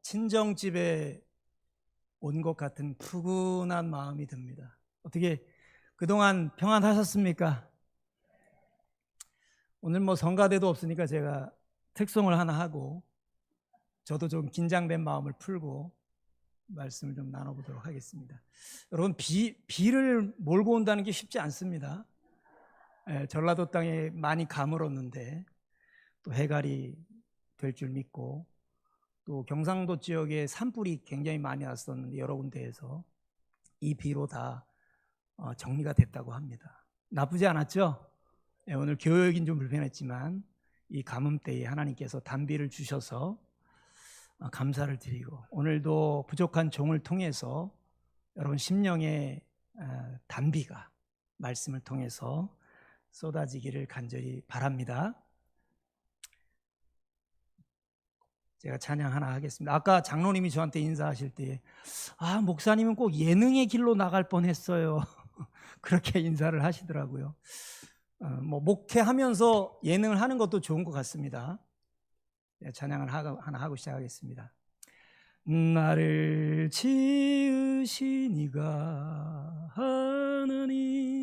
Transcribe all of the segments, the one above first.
친정집에 온 것 같은 푸근한 마음이 듭니다. 어떻게 그동안 평안하셨습니까? 오늘 성가대도 없으니까 제가 특송을 하나 하고 저도 좀 긴장된 마음을 풀고 말씀을 좀 나눠보도록 하겠습니다. 여러분, 비를 몰고 온다는 게 쉽지 않습니다. 전라도 땅에 많이 가물었는데 또 해갈이 될 줄 믿고, 또 경상도 지역에 산불이 굉장히 많이 왔었는데 여러 군데에서 이 비로 다 정리가 됐다고 합니다. 나쁘지 않았죠? 오늘 교역인 좀 불편했지만 이 가뭄 때에 하나님께서 단비를 주셔서 감사를 드리고, 오늘도 부족한 종을 통해서 여러분 심령의 단비가 말씀을 통해서 쏟아지기를 간절히 바랍니다. 제가 찬양 하나 하겠습니다. 아까 장로님이 저한테 인사하실 때 목사님은 꼭 예능의 길로 나갈 뻔했어요. 그렇게 인사를 하시더라고요. 목회하면서 예능을 하는 것도 좋은 것 같습니다. 찬양을 하나 하고 시작하겠습니다. 나를 지으신 이가 하나님,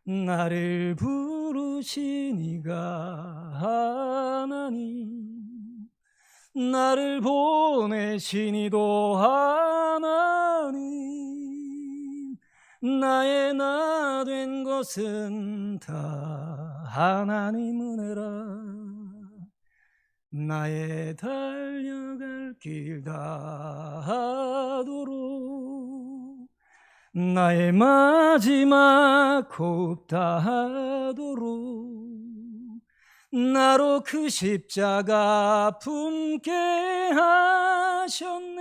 나를 부르신 이가 하나님, 나를 보내신 이도 하나님, 나의 나 된 것은 다 하나님 은혜라. 나의 달려갈 길 다하도록, 나의 마지막 호흡 다하도록 나로 그 십자가 품게 하셨네.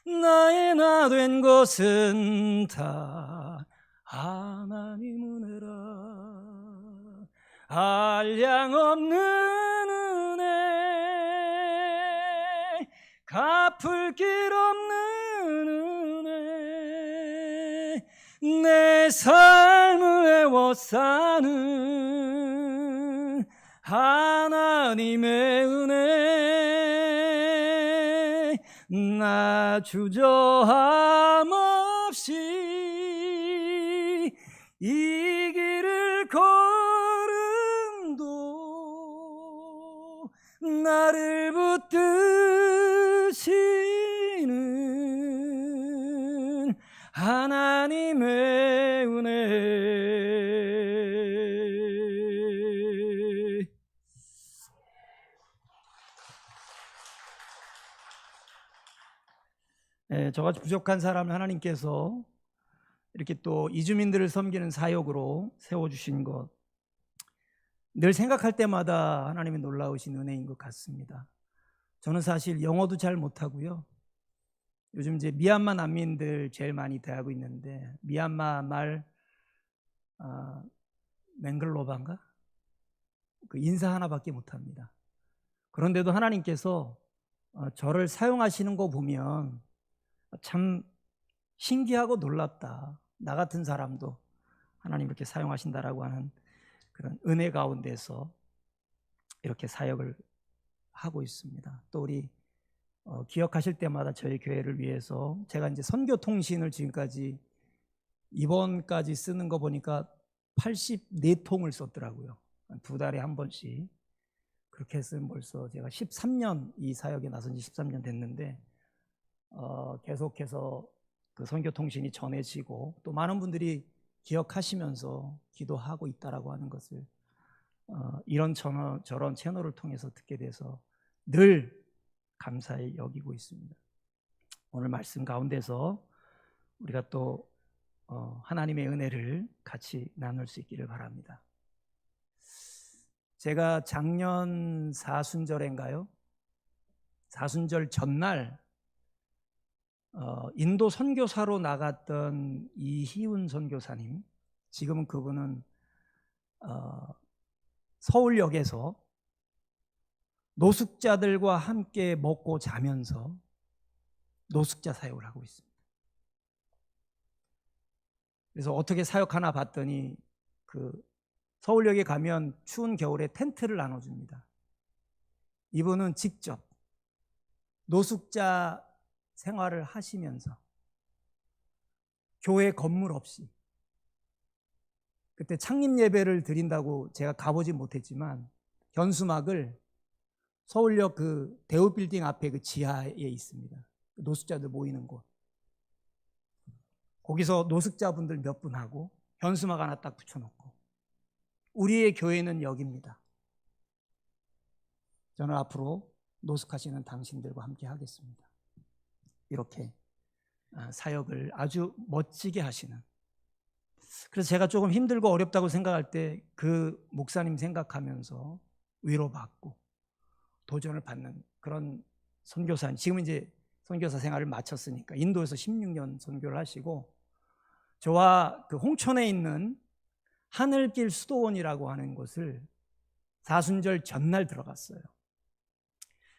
나의 나 된 것은 다 하나님 은혜라. 한량없는 은혜, 갚을 길 없는 은혜, 내 삶을 애워싸는 하나님의 은혜, 나 주저함 없이 이 길을 걸음도 나를 붙드시는 하나님의 은혜. 저같이 부족한 사람을 하나님께서 이렇게 또 이주민들을 섬기는 사역으로 세워주신 것, 늘 생각할 때마다 하나님의 놀라우신 은혜인 것 같습니다. 저는 사실 영어도 잘 못하고요. 요즘 이제 미얀마 난민들 제일 많이 대하고 있는데 미얀마 말 맹글로바인가? 그 인사 하나밖에 못합니다. 그런데도 하나님께서 저를 사용하시는 거 보면 참 신기하고 놀랍다. 나 같은 사람도 하나님 이렇게 사용하신다라고 하는 그런 은혜 가운데서 이렇게 사역을 하고 있습니다. 또 우리 기억하실 때마다 저희 교회를 위해서 제가 이제 선교 통신을 지금까지 이번까지 쓰는 거 보니까 84통을 썼더라고요. 두 달에 한 번씩. 그렇게 했으면 벌써 제가 13년, 이 사역에 나선 지 13년 됐는데 계속해서 그 선교 통신이 전해지고 또 많은 분들이 기억하시면서 기도하고 있다라고 하는 것을 이런 저런 채널을 통해서 듣게 돼서 늘 감사히 여기고 있습니다. 오늘 말씀 가운데서 우리가 또 하나님의 은혜를 같이 나눌 수 있기를 바랍니다. 제가 작년 사순절인가요? 사순절 전날 인도 선교사로 나갔던 이희훈 선교사님, 지금은 그분은 서울역에서 노숙자들과 함께 먹고 자면서 노숙자 사역을 하고 있습니다. 그래서 어떻게 사역하나 봤더니 그 서울역에 가면 추운 겨울에 텐트를 나눠줍니다. 이분은 직접 노숙자 생활을 하시면서 교회 건물 없이, 그때 창립 예배를 드린다고 제가 가보지 못했지만 현수막을 서울역 그 대우빌딩 앞에 그 지하에 있습니다. 노숙자들 모이는 곳. 거기서 노숙자분들 몇 분 하고 현수막 하나 딱 붙여놓고, 우리의 교회는 여기입니다. 저는 앞으로 노숙하시는 당신들과 함께 하겠습니다. 이렇게 사역을 아주 멋지게 하시는. 그래서 제가 조금 힘들고 어렵다고 생각할 때 그 목사님 생각하면서 위로받고 도전을 받는 그런 선교사님. 지금 이제 선교사 생활을 마쳤으니까 인도에서 16년 선교를 하시고, 저와 그 홍천에 있는 하늘길 수도원이라고 하는 곳을 사순절 전날 들어갔어요.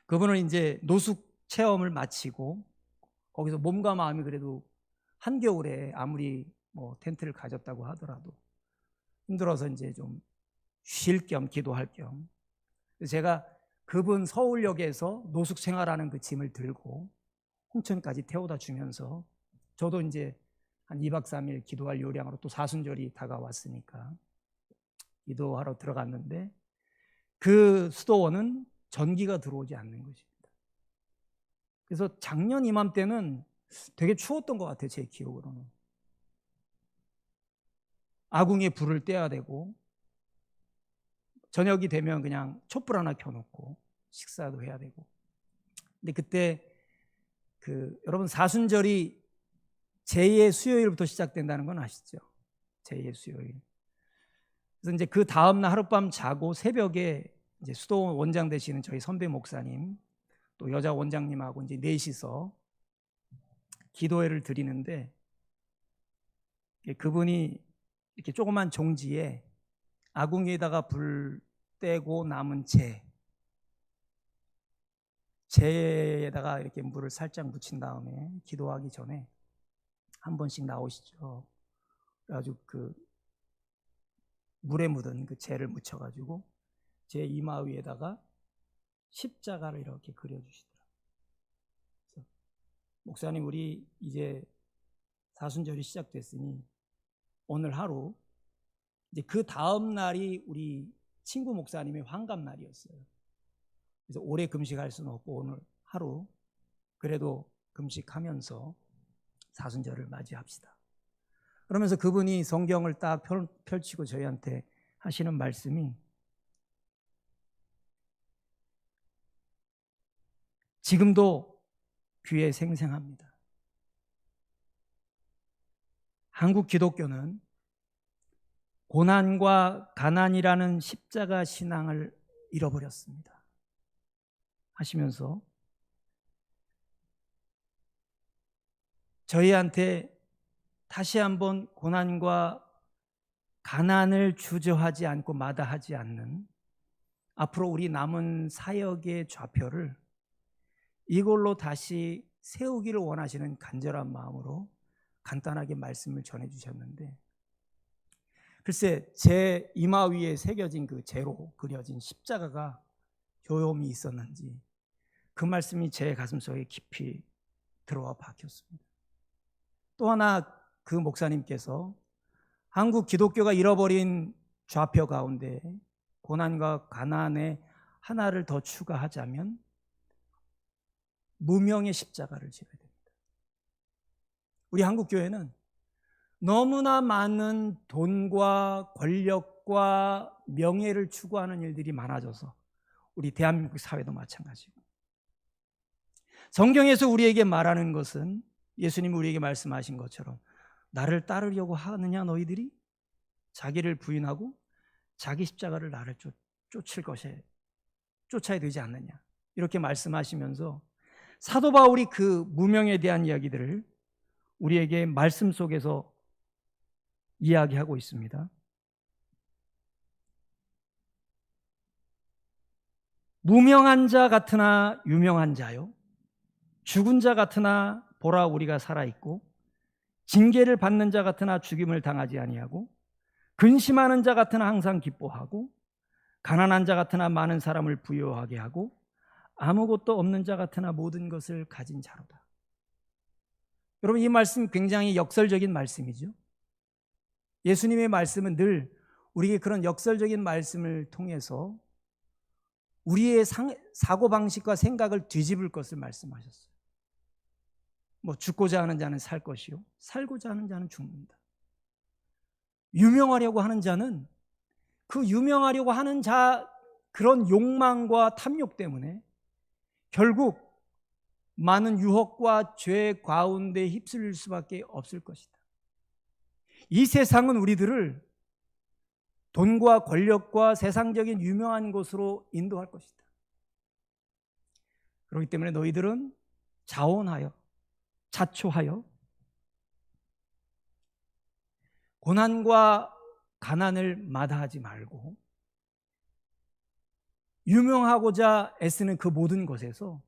그분은 이제 노숙 체험을 마치고 거기서 몸과 마음이 그래도 한겨울에 아무리 뭐 텐트를 가졌다고 하더라도 힘들어서 이제 좀 쉴 겸 기도할 겸, 제가 그분 서울역에서 노숙 생활하는 그 짐을 들고 홍천까지 태워다 주면서, 저도 이제 한 2박 3일 기도할 요량으로 또 사순절이 다가왔으니까 기도하러 들어갔는데, 그 수도원은 전기가 들어오지 않는 것입니다. 그래서 작년 이맘때는 되게 추웠던 것 같아요. 제 기억으로는. 아궁이에 불을 떼야 되고, 저녁이 되면 그냥 촛불 하나 켜놓고 식사도 해야 되고. 근데 그때 여러분 사순절이 제2의 수요일부터 시작된다는 건 아시죠? 제2의 수요일. 그래서 이제 그 다음날 하룻밤 자고 새벽에 이제 수도원 원장 되시는 저희 선배 목사님, 또 여자 원장님하고 이제 넷이서 기도회를 드리는데, 그분이 이렇게 조그만 종지에 아궁이에다가 불 떼고 남은 재에다가 이렇게 물을 살짝 묻힌 다음에 기도하기 전에 한 번씩 나오시죠. 그래가지고 그 물에 묻은 그 재를 묻혀가지고 제 이마 위에다가 십자가를 이렇게 그려주시더라고요. 그래서 목사님, 우리 이제 사순절이 시작됐으니 오늘 하루, 이제 그 다음 날이 우리 친구 목사님의 환갑 날이었어요. 그래서 오래 금식할 수는 없고 오늘 하루 그래도 금식하면서 사순절을 맞이합시다. 그러면서 그분이 성경을 딱 펼치고 저희한테 하시는 말씀이, 지금도 귀에 생생합니다. 한국 기독교는 고난과 가난이라는 십자가 신앙을 잃어버렸습니다. 하시면서 저희한테 다시 한번 고난과 가난을 주저하지 않고 마다하지 않는, 앞으로 우리 남은 사역의 좌표를 이걸로 다시 세우기를 원하시는 간절한 마음으로 간단하게 말씀을 전해주셨는데, 글쎄 제 이마 위에 새겨진 그 재로 그려진 십자가가 효험이 있었는지 그 말씀이 제 가슴속에 깊이 들어와 박혔습니다. 또 하나, 그 목사님께서 한국 기독교가 잃어버린 좌표 가운데 고난과 가난의 하나를 더 추가하자면 무명의 십자가를 지어야 됩니다. 우리 한국 교회는 너무나 많은 돈과 권력과 명예를 추구하는 일들이 많아져서, 우리 대한민국 사회도 마찬가지고, 성경에서 우리에게 말하는 것은 예수님이 우리에게 말씀하신 것처럼 나를 따르려고 하느냐 너희들이? 자기를 부인하고 자기 십자가를 나를 쫓아야 되지 않느냐, 이렇게 말씀하시면서 사도 바울이 그 무명에 대한 이야기들을 우리에게 말씀 속에서 이야기하고 있습니다. 무명한 자 같으나 유명한 자요, 죽은 자 같으나 보라 우리가 살아있고, 징계를 받는 자 같으나 죽임을 당하지 아니하고, 근심하는 자 같으나 항상 기뻐하고, 가난한 자 같으나 많은 사람을 부유하게 하고, 아무것도 없는 자 같으나 모든 것을 가진 자로다. 여러분, 이 말씀 굉장히 역설적인 말씀이죠. 예수님의 말씀은 늘 우리에게 그런 역설적인 말씀을 통해서 우리의 사고방식과 생각을 뒤집을 것을 말씀하셨어요. 죽고자 하는 자는 살 것이요 살고자 하는 자는 죽는다. 유명하려고 하는 자는 그 유명하려고 하는 그런 욕망과 탐욕 때문에 결국 많은 유혹과 죄 가운데 휩쓸릴 수밖에 없을 것이다. 이 세상은 우리들을 돈과 권력과 세상적인 유명한 곳으로 인도할 것이다. 그렇기 때문에 너희들은 자원하여 자초하여 고난과 가난을 마다하지 말고 유명하고자 애쓰는 그 모든 것에서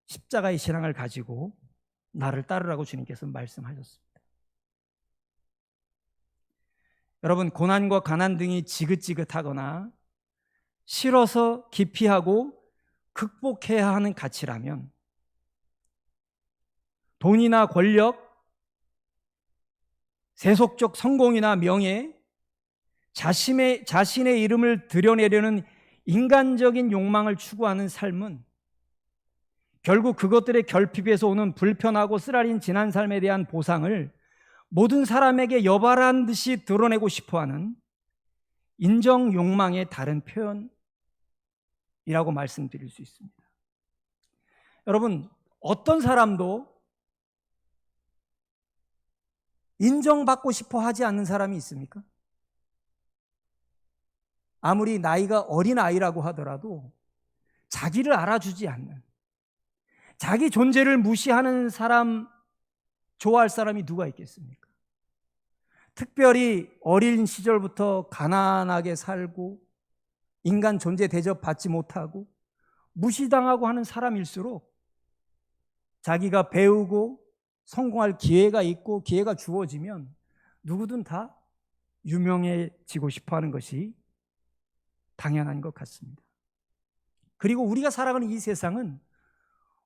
십자가의 신앙을 가지고 나를 따르라고 주님께서 말씀하셨습니다. 여러분, 고난과 가난 등이 지긋지긋하거나 싫어서 기피하고 극복해야 하는 가치라면 돈이나 권력, 세속적 성공이나 명예, 자신의 이름을 드러내려는 인간적인 욕망을 추구하는 삶은 결국 그것들의 결핍에서 오는 불편하고 쓰라린 지난 삶에 대한 보상을 모든 사람에게 여발한 듯이 드러내고 싶어하는 인정 욕망의 다른 표현이라고 말씀드릴 수 있습니다. 여러분, 어떤 사람도 인정받고 싶어 하지 않는 사람이 있습니까? 아무리 나이가 어린 아이라고 하더라도 자기를 알아주지 않는, 자기 존재를 무시하는 사람, 좋아할 사람이 누가 있겠습니까? 특별히 어린 시절부터 가난하게 살고 인간 존재 대접받지 못하고 무시당하고 하는 사람일수록 자기가 배우고 성공할 기회가 있고 기회가 주어지면 누구든 다 유명해지고 싶어하는 것이 당연한 것 같습니다. 그리고 우리가 살아가는 이 세상은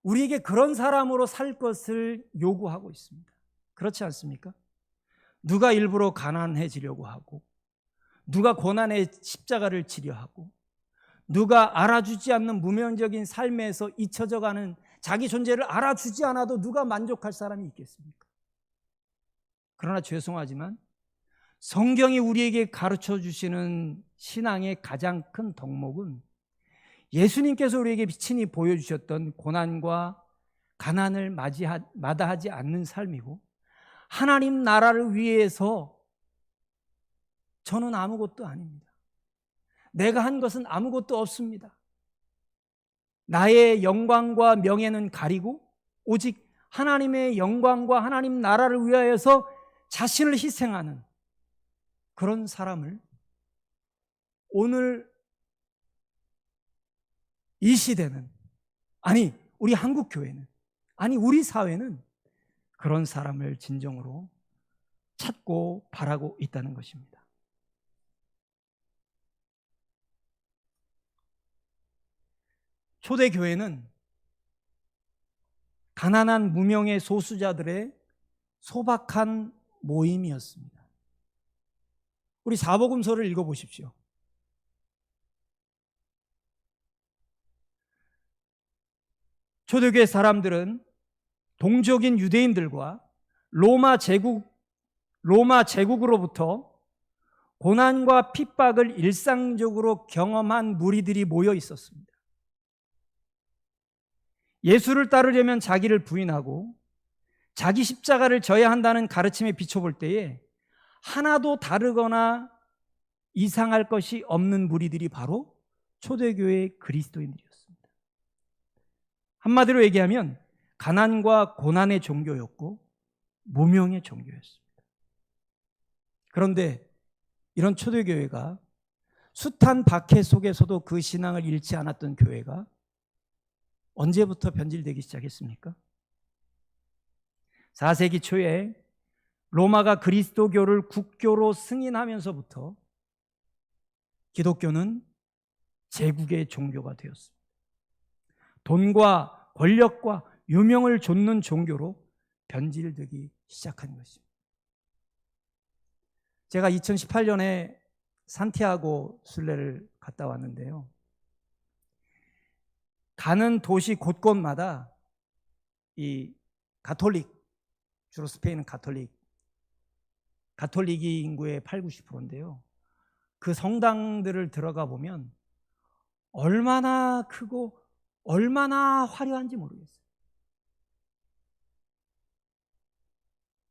우리에게 그런 사람으로 살 것을 요구하고 있습니다. 그렇지 않습니까? 누가 일부러 가난해지려고 하고, 누가 고난의 십자가를 지려 하고, 누가 알아주지 않는 무명적인 삶에서 잊혀져가는 자기 존재를 알아주지 않아도 누가 만족할 사람이 있겠습니까? 그러나 죄송하지만 성경이 우리에게 가르쳐 주시는 신앙의 가장 큰 덕목은 예수님께서 우리에게 친히 보여주셨던 고난과 가난을 마다하지 않는 삶이고, 하나님 나라를 위해서 저는 아무것도 아닙니다. 내가 한 것은 아무것도 없습니다. 나의 영광과 명예는 가리고 오직 하나님의 영광과 하나님 나라를 위하여서 자신을 희생하는 그런 사람을 오늘 이 시대는, 아니 우리 한국 교회는, 아니 우리 사회는 그런 사람을 진정으로 찾고 바라고 있다는 것입니다. 초대교회는 가난한 무명의 소수자들의 소박한 모임이었습니다. 우리 사복음서를 읽어보십시오. 초대교회 사람들은 동족인 유대인들과 로마 제국으로부터 고난과 핍박을 일상적으로 경험한 무리들이 모여 있었습니다. 예수를 따르려면 자기를 부인하고 자기 십자가를 져야 한다는 가르침에 비춰볼 때에 하나도 다르거나 이상할 것이 없는 무리들이 바로 초대교회의 그리스도인들이었습니다. 한마디로 얘기하면 가난과 고난의 종교였고 무명의 종교였습니다. 그런데 이런 초대교회가 숱한 박해 속에서도 그 신앙을 잃지 않았던 교회가 언제부터 변질되기 시작했습니까? 4세기 초에 로마가 그리스도교를 국교로 승인하면서부터 기독교는 제국의 종교가 되었습니다. 돈과 권력과 유명을 좇는 종교로 변질되기 시작한 것입니다. 제가 2018년에 산티아고 순례를 갔다 왔는데요. 가는 도시 곳곳마다 이 가톨릭, 주로 스페인은 가톨릭이 인구의 8, 90%인데요. 그 성당들을 들어가 보면 얼마나 크고 얼마나 화려한지 모르겠어요.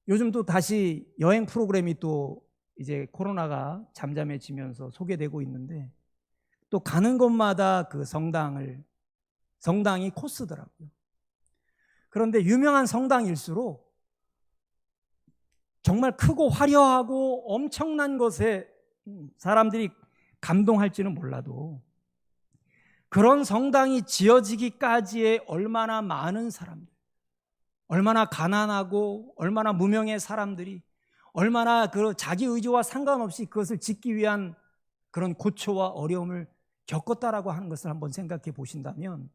요즘 또 다시 여행 프로그램이 또 이제 코로나가 잠잠해지면서 소개되고 있는데 또 가는 곳마다 그 성당이 코스더라고요. 그런데 유명한 성당일수록 정말 크고 화려하고 엄청난 것에 사람들이 감동할지는 몰라도 그런 성당이 지어지기까지의 얼마나 많은 사람들, 얼마나 가난하고 얼마나 무명의 사람들이 얼마나 그 자기 의지와 상관없이 그것을 짓기 위한 그런 고초와 어려움을 겪었다라고 하는 것을 한번 생각해 보신다면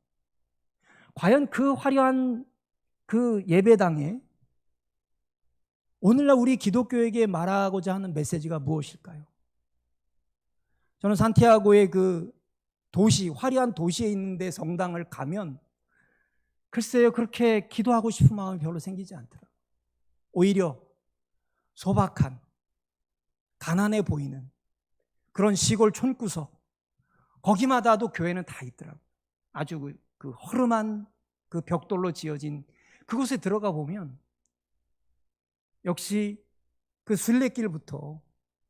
과연 그 화려한 그 예배당에 오늘날 우리 기독교에게 말하고자 하는 메시지가 무엇일까요? 저는 산티아고의 그 도시, 화려한 도시에 있는데 성당을 가면 글쎄요, 그렇게 기도하고 싶은 마음이 별로 생기지 않더라고요. 오히려 소박한, 가난해 보이는 그런 시골 촌구석, 거기마다도 교회는 다 있더라고요. 아주 그 허름한 그 벽돌로 지어진 그곳에 들어가 보면 역시 그 순례길부터,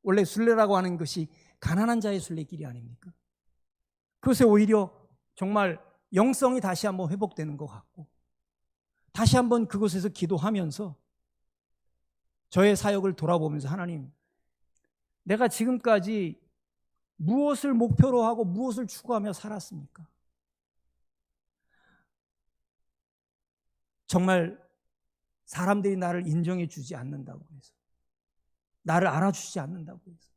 원래 순례라고 하는 것이 가난한 자의 순례길이 아닙니까? 그것에 오히려 정말 영성이 다시 한번 회복되는 것 같고 다시 한번 그곳에서 기도하면서 저의 사역을 돌아보면서 하나님, 내가 지금까지 무엇을 목표로 하고 무엇을 추구하며 살았습니까? 정말 사람들이 나를 인정해 주지 않는다고 해서, 나를 알아주지 않는다고 해서,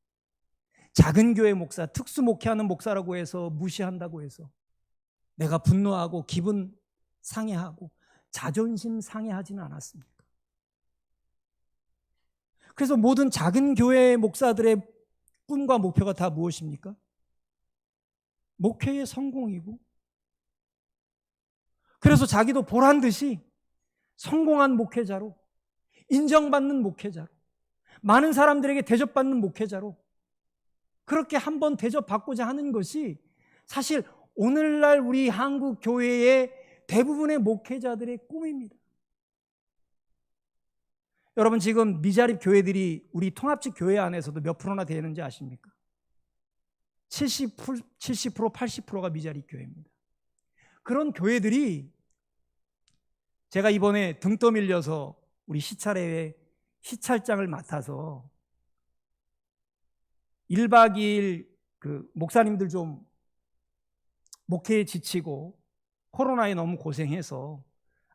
작은 교회 목사, 특수 목회하는 목사라고 해서 무시한다고 해서 내가 분노하고 기분 상해하고 자존심 상해하지는 않았습니까? 그래서 모든 작은 교회 목사들의 꿈과 목표가 다 무엇입니까? 목회의 성공이고, 그래서 자기도 보란 듯이 성공한 목회자로, 인정받는 목회자로, 많은 사람들에게 대접받는 목회자로 그렇게 한번 대접받고자 하는 것이 사실 오늘날 우리 한국 교회의 대부분의 목회자들의 꿈입니다. 여러분, 지금 미자립 교회들이 우리 통합식 교회 안에서도 몇 프로나 되는지 아십니까? 70%, 80%가 미자립 교회입니다. 그런 교회들이 제가 이번에 등 떠밀려서 우리 시찰회의 시찰장을 맡아서 1박 2일 그 목사님들 좀 목회에 지치고 코로나에 너무 고생해서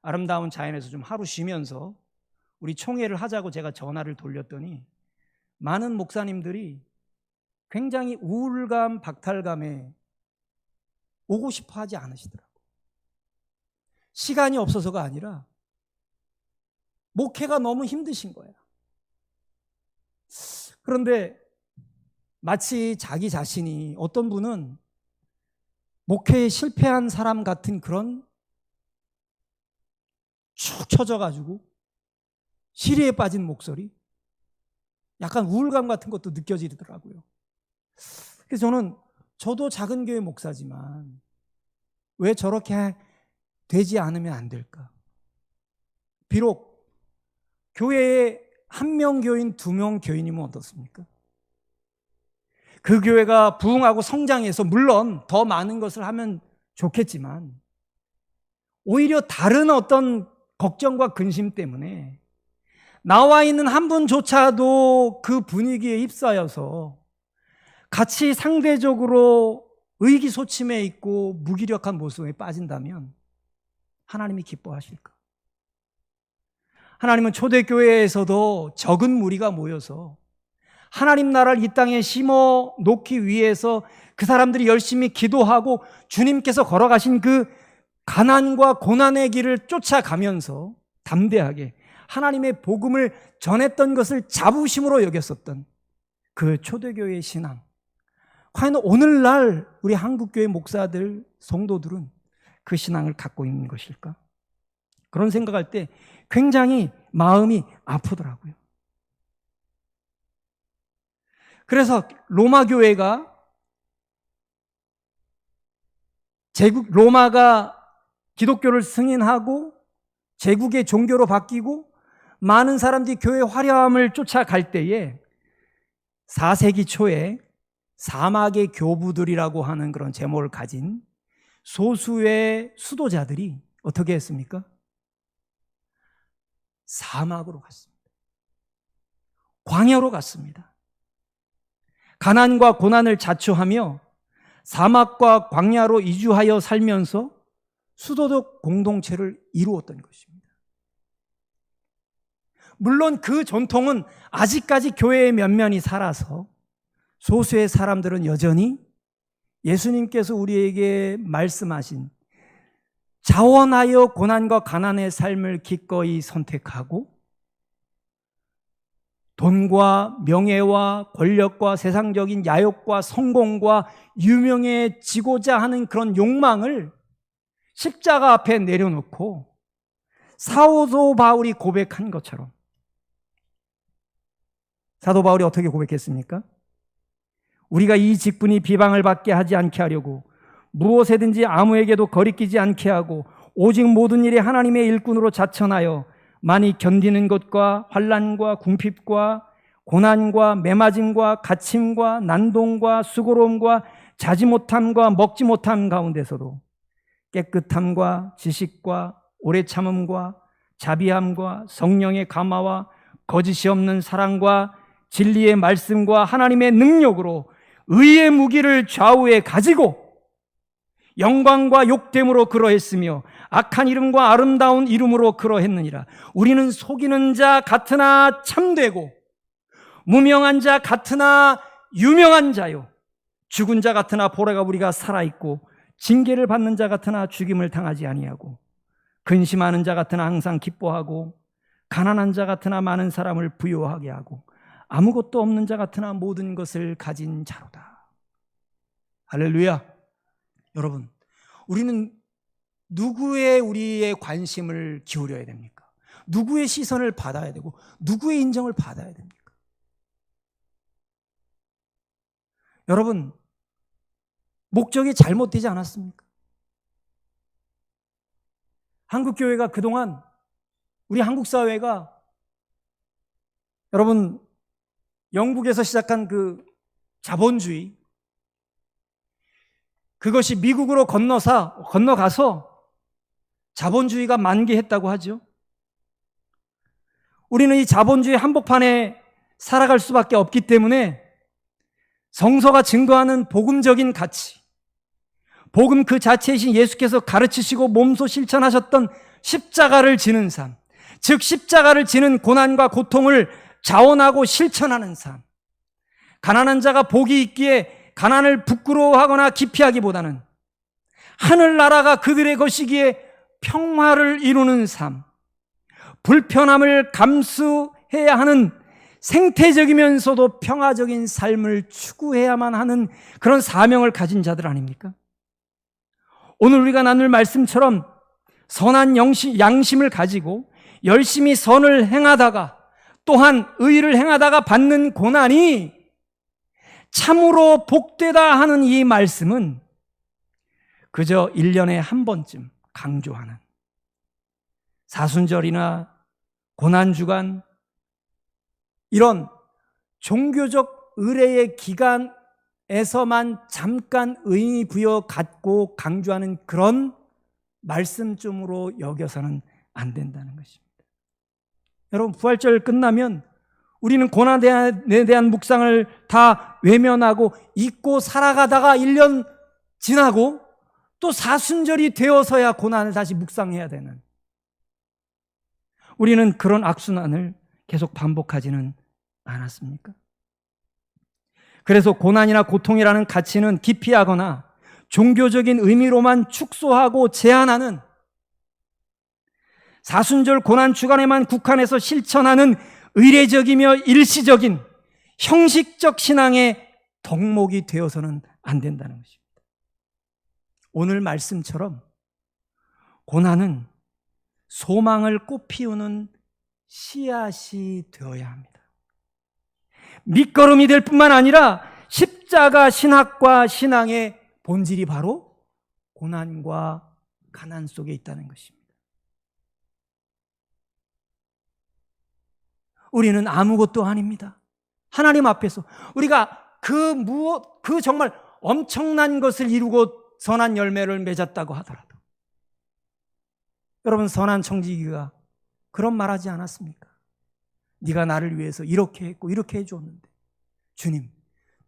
아름다운 자연에서 좀 하루 쉬면서 우리 총회를 하자고 제가 전화를 돌렸더니 많은 목사님들이 굉장히 우울감, 박탈감에 오고 싶어 하지 않으시더라고요. 시간이 없어서가 아니라 목회가 너무 힘드신 거예요. 그런데 마치 자기 자신이, 어떤 분은 목회에 실패한 사람 같은 그런 축 처져가지고 시리에 빠진 목소리, 약간 우울감 같은 것도 느껴지더라고요. 그래서 저도 작은 교회 목사지만 왜 저렇게 되지 않으면 안 될까? 비록 교회에 1명 교인, 2명 교인이면 어떻습니까? 그 교회가 부흥하고 성장해서 물론 더 많은 것을 하면 좋겠지만 오히려 다른 어떤 걱정과 근심 때문에 나와 있는 한 분조차도 그 분위기에 휩싸여서 같이 상대적으로 의기소침해 있고 무기력한 모습에 빠진다면 하나님이 기뻐하실까? 하나님은 초대교회에서도 적은 무리가 모여서 하나님 나라를 이 땅에 심어 놓기 위해서 그 사람들이 열심히 기도하고 주님께서 걸어가신 그 가난과 고난의 길을 쫓아가면서 담대하게 하나님의 복음을 전했던 것을 자부심으로 여겼었던 그 초대교회의 신앙, 과연 오늘날 우리 한국교회 목사들, 성도들은 그 신앙을 갖고 있는 것일까? 그런 생각할 때 굉장히 마음이 아프더라고요. 그래서 로마 교회가 로마가 기독교를 승인하고 제국의 종교로 바뀌고 많은 사람들이 교회 화려함을 쫓아갈 때에 4세기 초에 사막의 교부들이라고 하는 그런 제목을 가진 소수의 수도자들이 어떻게 했습니까? 사막으로 갔습니다. 광야로 갔습니다. 가난과 고난을 자초하며 사막과 광야로 이주하여 살면서 수도적 공동체를 이루었던 것입니다. 물론 그 전통은 아직까지 교회의 면면이 살아서 소수의 사람들은 여전히 예수님께서 우리에게 말씀하신 자원하여 고난과 가난의 삶을 기꺼이 선택하고 돈과 명예와 권력과 세상적인 야욕과 성공과 유명해지고자 하는 그런 욕망을 십자가 앞에 내려놓고 사도 바울이 고백한 것처럼, 사도 바울이 어떻게 고백했습니까? 우리가 이 직분이 비방을 받게 하지 않게 하려고 무엇에든지 아무에게도 거리끼지 않게 하고 오직 모든 일에 하나님의 일꾼으로 자천하여 많이 견디는 것과 환난과 궁핍과 고난과 매맞음과 갇힘과 난동과 수고로움과 자지 못함과 먹지 못함 가운데서도 깨끗함과 지식과 오래 참음과 자비함과 성령의 감화와 거짓이 없는 사랑과 진리의 말씀과 하나님의 능력으로 의의 무기를 좌우에 가지고 영광과 욕됨으로 그러했으며 악한 이름과 아름다운 이름으로 그러했느니라. 우리는 속이는 자 같으나 참되고 무명한 자 같으나 유명한 자요, 죽은 자 같으나 보라가 우리가 살아있고 징계를 받는 자 같으나 죽임을 당하지 아니하고 근심하는 자 같으나 항상 기뻐하고 가난한 자 같으나 많은 사람을 부유하게 하고 아무것도 없는 자 같으나 모든 것을 가진 자로다. 할렐루야. 여러분, 우리는 누구의 우리의 관심을 기울여야 됩니까? 누구의 시선을 받아야 되고 누구의 인정을 받아야 됩니까? 여러분, 목적이 잘못되지 않았습니까? 한국교회가 그동안, 우리 한국 사회가 여러분 영국에서 시작한 그 자본주의, 그것이 미국으로 건너가서 자본주의가 만개했다고 하죠. 우리는 이 자본주의 한복판에 살아갈 수밖에 없기 때문에 성서가 증거하는 복음적인 가치, 복음 그 자체이신 예수께서 가르치시고 몸소 실천하셨던 십자가를 지는 삶, 즉 십자가를 지는 고난과 고통을 자원하고 실천하는 삶, 가난한 자가 복이 있기에 가난을 부끄러워하거나 기피하기보다는 하늘나라가 그들의 것이기에 평화를 이루는 삶, 불편함을 감수해야 하는 생태적이면서도 평화적인 삶을 추구해야만 하는 그런 사명을 가진 자들 아닙니까? 오늘 우리가 나눌 말씀처럼 선한 양심을 가지고 열심히 선을 행하다가 또한 의를 행하다가 받는 고난이 참으로 복되다 하는 이 말씀은 그저 1년에 한 번쯤 강조하는 사순절이나 고난주간 이런 종교적 의례의 기간에서만 잠깐 의미 부여 갖고 강조하는 그런 말씀쯤으로 여겨서는 안 된다는 것입니다. 여러분, 부활절 끝나면 우리는 고난에 대한 묵상을 다 외면하고 잊고 살아가다가 1년 지나고 또 사순절이 되어서야 고난을 다시 묵상해야 되는, 우리는 그런 악순환을 계속 반복하지는 않았습니까? 그래서 고난이나 고통이라는 가치는 기피하거나 종교적인 의미로만 축소하고 제한하는, 사순절 고난 주간에만 국한해서 실천하는 의례적이며 일시적인 형식적 신앙의 덕목이 되어서는 안 된다는 것입니다. 오늘 말씀처럼 고난은 소망을 꽃피우는 씨앗이 되어야 합니다. 밑거름이 될 뿐만 아니라 십자가 신학과 신앙의 본질이 바로 고난과 가난 속에 있다는 것입니다. 우리는 아무것도 아닙니다. 하나님 앞에서 우리가 그 정말 엄청난 것을 이루고 선한 열매를 맺었다고 하더라도, 여러분, 선한 청지기가 그런 말하지 않았습니까? 네가 나를 위해서 이렇게 했고 이렇게 해줬는데 주님,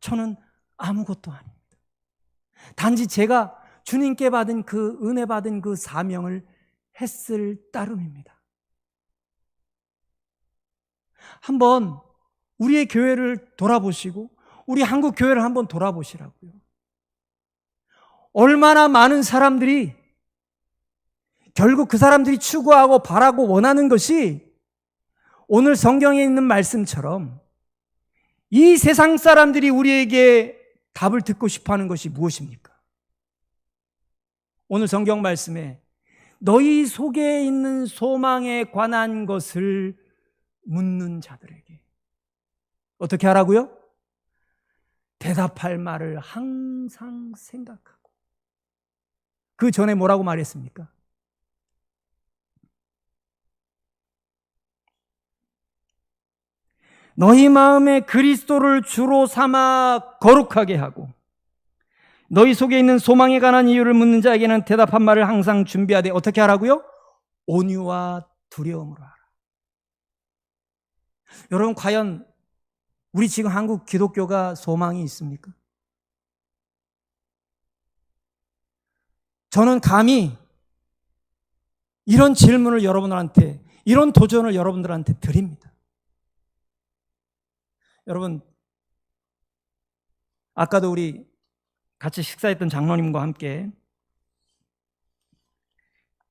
저는 아무것도 아닙니다. 단지 제가 주님께 받은 그 은혜 받은 그 사명을 했을 따름입니다. 한번 우리의 교회를 돌아보시고 우리 한국 교회를 한번 돌아보시라고요. 얼마나 많은 사람들이, 결국 그 사람들이 추구하고 바라고 원하는 것이 오늘 성경에 있는 말씀처럼 이 세상 사람들이 우리에게 답을 듣고 싶어하는 것이 무엇입니까? 오늘 성경 말씀에 너희 속에 있는 소망에 관한 것을 묻는 자들에게 어떻게 하라고요? 대답할 말을 항상 생각하고. 그 전에 뭐라고 말했습니까? 너희 마음에 그리스도를 주로 삼아 거룩하게 하고 너희 속에 있는 소망에 관한 이유를 묻는 자에게는 대답한 말을 항상 준비하되 어떻게 하라고요? 온유와 두려움으로 하라. 여러분, 과연 우리 지금 한국 기독교가 소망이 있습니까? 저는 감히 이런 질문을 여러분들한테, 이런 도전을 여러분들한테 드립니다. 여러분, 아까도 우리 같이 식사했던 장로님과 함께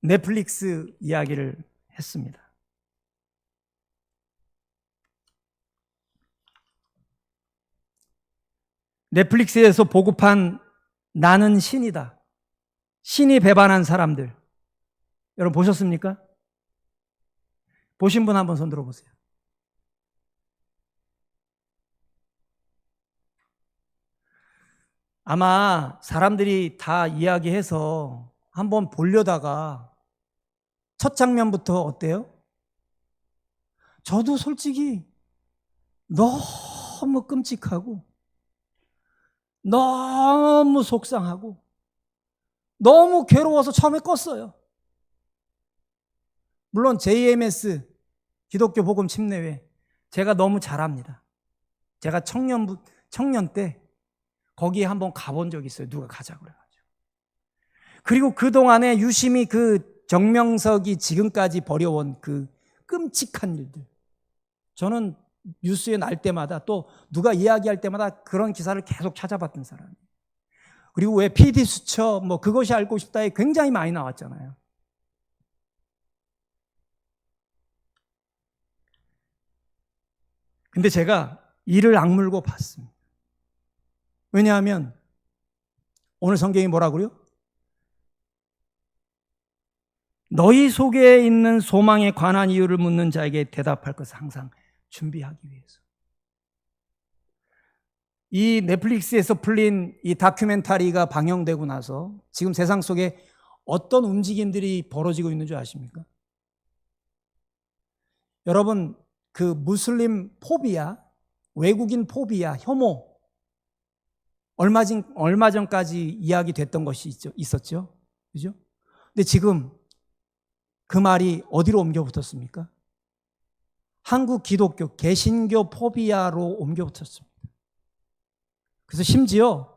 넷플릭스 이야기를 했습니다. 넷플릭스에서 보급한 나는 신이다, 신이 배반한 사람들, 여러분 보셨습니까? 보신 분 한번 손 들어보세요. 아마 사람들이 다 이야기해서 한번 보려다가 첫 장면부터 어때요? 저도 솔직히 너무 끔찍하고 너무 속상하고 너무 괴로워서 처음에 껐어요. 물론 JMS 기독교 복음 침례회 제가 너무 잘합니다. 제가 청년 때 거기에 한번 가본 적이 있어요. 누가 가자고 그래가지고. 그리고 그동안에 유심히 그 정명석이 지금까지 벌여온 그 끔찍한 일들, 저는 뉴스에 날 때마다 또 누가 이야기할 때마다 그런 기사를 계속 찾아봤던 사람이에요. 그리고 왜 PD수첩 뭐 그것이 알고 싶다에 굉장히 많이 나왔잖아요. 근데 제가 이를 악물고 봤습니다. 왜냐하면 오늘 성경이 뭐라고요? 너희 속에 있는 소망에 관한 이유를 묻는 자에게 대답할 것을 항상 준비하기 위해서. 이 넷플릭스에서 풀린 이 다큐멘터리가 방영되고 나서 지금 세상 속에 어떤 움직임들이 벌어지고 있는 줄 아십니까? 여러분, 그 무슬림 포비아, 외국인 포비아, 혐오, 얼마 전까지 이야기됐던 것이 있었죠. 그죠? 근데 지금 그 말이 어디로 옮겨 붙었습니까? 한국 기독교, 개신교 포비아로 옮겨 붙었습니다. 그래서 심지어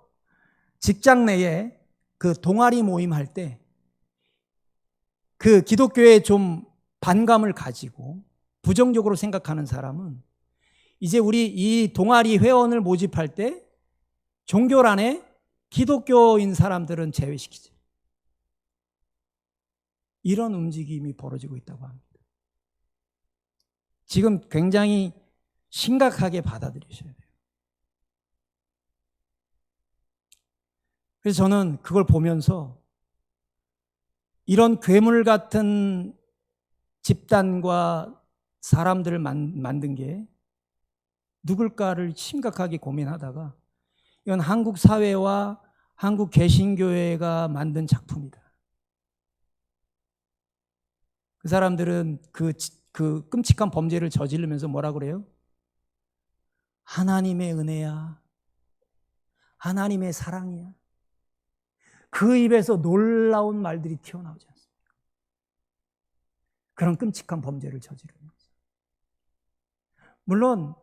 직장 내에 그 동아리 모임 할 때 그 기독교에 좀 반감을 가지고 부정적으로 생각하는 사람은 이제 우리 이 동아리 회원을 모집할 때 종교란에 기독교인 사람들은 제외시키죠. 이런 움직임이 벌어지고 있다고 합니다. 지금 굉장히 심각하게 받아들이셔야 돼요. 그래서 저는 그걸 보면서 이런 괴물 같은 집단과 사람들을 만든 게 누굴까를 심각하게 고민하다가 이건 한국 사회와 한국 개신교회가 만든 작품이다. 그 사람들은 그 끔찍한 범죄를 저지르면서 뭐라 그래요? 하나님의 은혜야. 하나님의 사랑이야. 그 입에서 놀라운 말들이 튀어나오지 않습니까? 그런 끔찍한 범죄를 저지르면서. 물론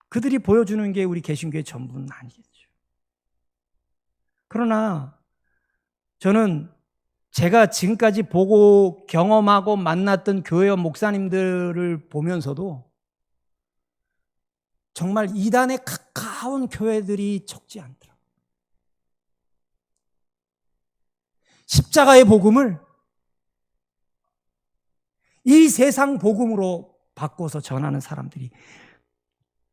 그들이 보여주는 게 우리 개신교의 전부는 아니겠죠. 그러나 저는 제가 지금까지 보고 경험하고 만났던 교회와 목사님들을 보면서도 정말 이단에 가까운 교회들이 적지 않더라고요. 십자가의 복음을 이 세상 복음으로 바꿔서 전하는 사람들이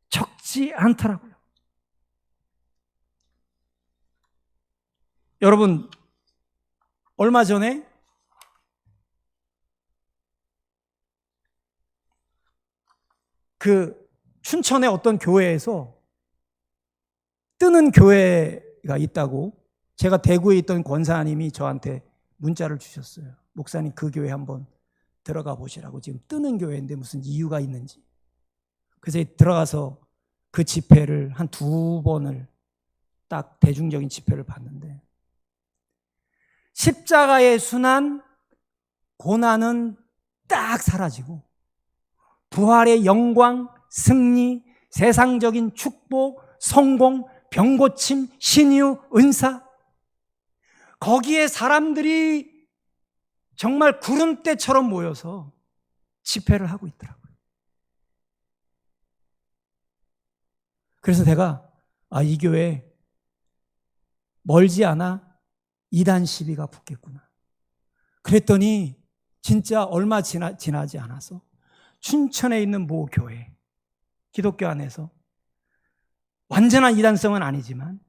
적지 않더라고요. 여러분, 얼마 전에 그 춘천의 어떤 교회에서 뜨는 교회가 있다고 제가 대구에 있던 권사님이 저한테 문자를 주셨어요. 목사님, 그 교회 한번 들어가 보시라고. 지금 뜨는 교회인데 무슨 이유가 있는지. 그래서 들어가서 그 집회를 한 2번을 딱 대중적인 집회를 봤는데 십자가의 순환, 고난은 딱 사라지고 부활의 영광, 승리, 세상적인 축복, 성공, 병고침, 신유, 은사, 거기에 사람들이 정말 구름대처럼 모여서 집회를 하고 있더라고요. 그래서 내가 이 교회 멀지 않아 이단 시비가 붙겠구나. 그랬더니 진짜 얼마 지나지 않아서 춘천에 있는 모 교회, 기독교 안에서 완전한 이단성은 아니지만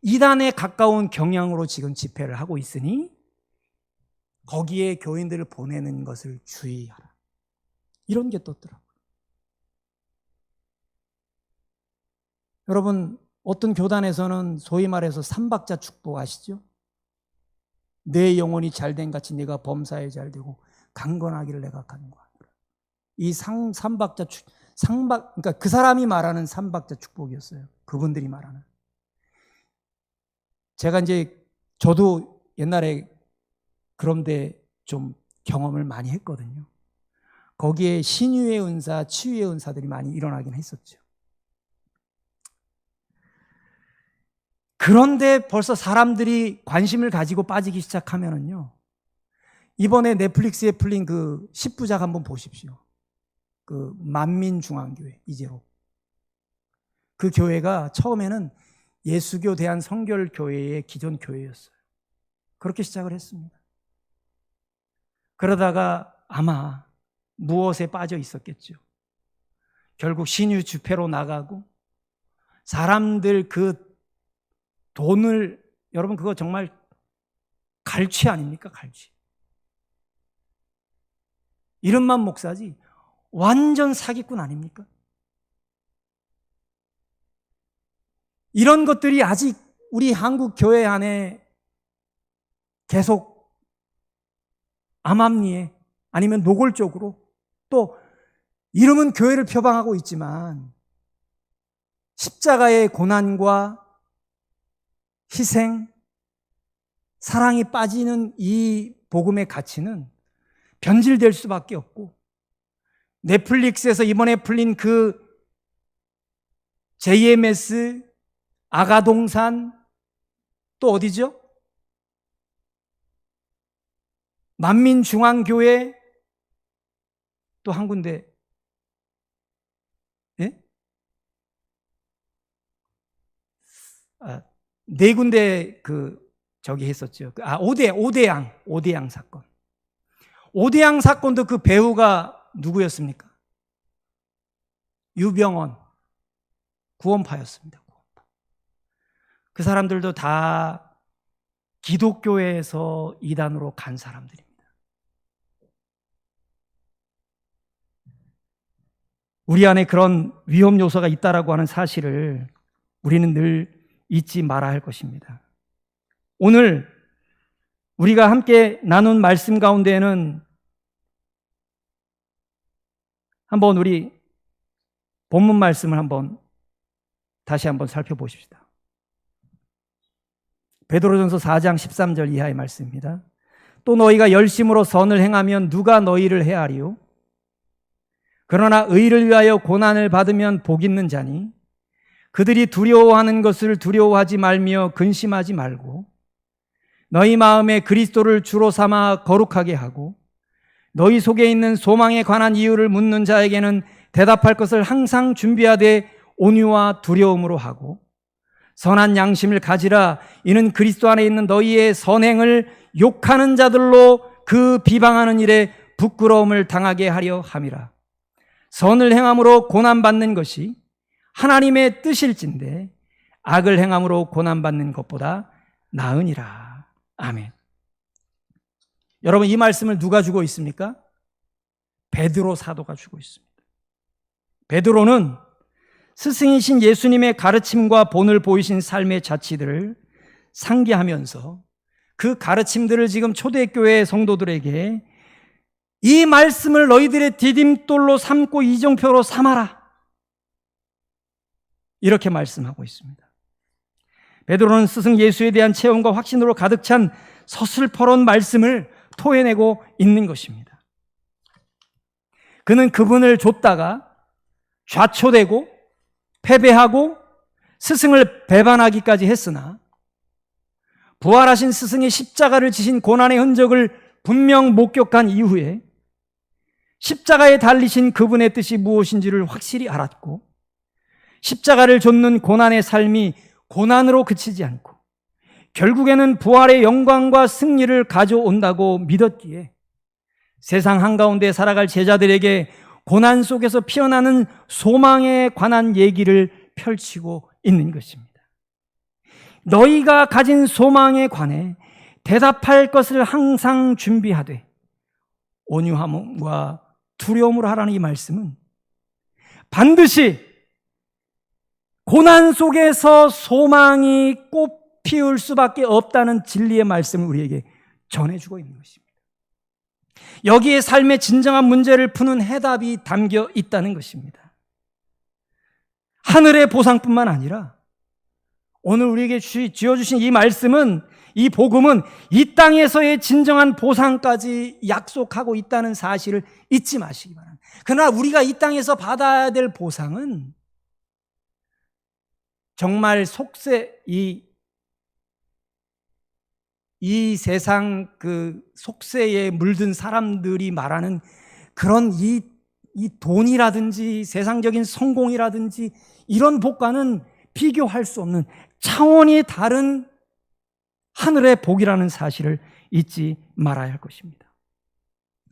이단에 가까운 경향으로 지금 집회를 하고 있으니 거기에 교인들을 보내는 것을 주의하라. 이런 게 떴더라고요. 여러분, 어떤 교단에서는 소위 말해서 삼박자 축복 아시죠? 내 영혼이 잘된 같이 네가 범사에 잘되고 강건하기를 내가 간구하노라. 이 삼박자 그러니까 그 사람이 말하는 삼박자 축복이었어요. 그분들이 말하는. 제가 저도 옛날에 그런데 좀 경험을 많이 했거든요. 거기에 신유의 은사, 치유의 은사들이 많이 일어나긴 했었죠. 그런데 벌써 사람들이 관심을 가지고 빠지기 시작하면은요, 이번에 넷플릭스에 풀린 그 10부작 한번 보십시오. 그 만민중앙교회, 이제로. 그 교회가 처음에는 예수교 대한성결교회의 기존 교회였어요. 그렇게 시작을 했습니다. 그러다가 아마 무엇에 빠져 있었겠죠. 결국 신유 집회로 나가고 사람들 그 돈을, 여러분 그거 정말 갈취 아닙니까? 갈취. 이름만 목사지 완전 사기꾼 아닙니까? 이런 것들이 아직 우리 한국 교회 안에 계속 암암리에 아니면 노골적으로 또 이름은 교회를 표방하고 있지만 십자가의 고난과 희생, 사랑이 빠지는 이 복음의 가치는 변질될 수밖에 없고, 넷플릭스에서 이번에 풀린 그 JMS, 아가동산, 또 어디죠? 만민중앙교회, 또 한 군데, 예? 네 군데 저기 했었죠. 오대양 사건. 오대양 사건도 그 배우가 누구였습니까? 유병언, 구원파였습니다. 그 사람들도 다 기독교에서 이단으로 간 사람들입니다. 우리 안에 그런 위험 요소가 있다라고 하는 사실을 우리는 늘 잊지 말아야 할 것입니다. 오늘 우리가 함께 나눈 말씀 가운데에는 한번 우리 본문 말씀을 다시 한번 살펴보십시다. 베드로전서 4장 13절 이하의 말씀입니다. 또 너희가 열심으로 선을 행하면 누가 너희를 해하리요? 그러나 의를 위하여 고난을 받으면 복 있는 자니 그들이 두려워하는 것을 두려워하지 말며 근심하지 말고 너희 마음에 그리스도를 주로 삼아 거룩하게 하고 너희 속에 있는 소망에 관한 이유를 묻는 자에게는 대답할 것을 항상 준비하되 온유와 두려움으로 하고 선한 양심을 가지라. 이는 그리스도 안에 있는 너희의 선행을 욕하는 자들로 그 비방하는 일에 부끄러움을 당하게 하려 함이라. 선을 행함으로 고난받는 것이 하나님의 뜻일진데 악을 행함으로 고난받는 것보다 나으니라. 아멘. 여러분, 이 말씀을 누가 주고 있습니까? 베드로 사도가 주고 있습니다. 베드로는 스승이신 예수님의 가르침과 본을 보이신 삶의 자취들을 상기하면서 그 가르침들을 지금 초대교회 성도들에게 이 말씀을 너희들의 디딤돌로 삼고 이정표로 삼아라, 이렇게 말씀하고 있습니다. 베드로는 스승 예수에 대한 체험과 확신으로 가득 찬 서슬퍼런 말씀을 토해내고 있는 것입니다. 그는 그분을 좇다가 좌초되고 패배하고 스승을 배반하기까지 했으나 부활하신 스승의 십자가를 지신 고난의 흔적을 분명 목격한 이후에 십자가에 달리신 그분의 뜻이 무엇인지를 확실히 알았고 십자가를 좇는 고난의 삶이 고난으로 그치지 않고 결국에는 부활의 영광과 승리를 가져온다고 믿었기에 세상 한가운데 살아갈 제자들에게 고난 속에서 피어나는 소망에 관한 얘기를 펼치고 있는 것입니다. 너희가 가진 소망에 관해 대답할 것을 항상 준비하되 온유함과 두려움으로 하라는 이 말씀은 반드시 고난 속에서 소망이 꽃 피울 수밖에 없다는 진리의 말씀을 우리에게 전해주고 있는 것입니다. 여기에 삶의 진정한 문제를 푸는 해답이 담겨 있다는 것입니다. 하늘의 보상뿐만 아니라 오늘 우리에게 쥐어주신 이 말씀은, 이 복음은 이 땅에서의 진정한 보상까지 약속하고 있다는 사실을 잊지 마시기 바랍니다. 그러나 우리가 이 땅에서 받아야 될 보상은 정말 이 세상 그 속세에 물든 사람들이 말하는 그런 이 돈이라든지 세상적인 성공이라든지 이런 복과는 비교할 수 없는 차원이 다른 하늘의 복이라는 사실을 잊지 말아야 할 것입니다.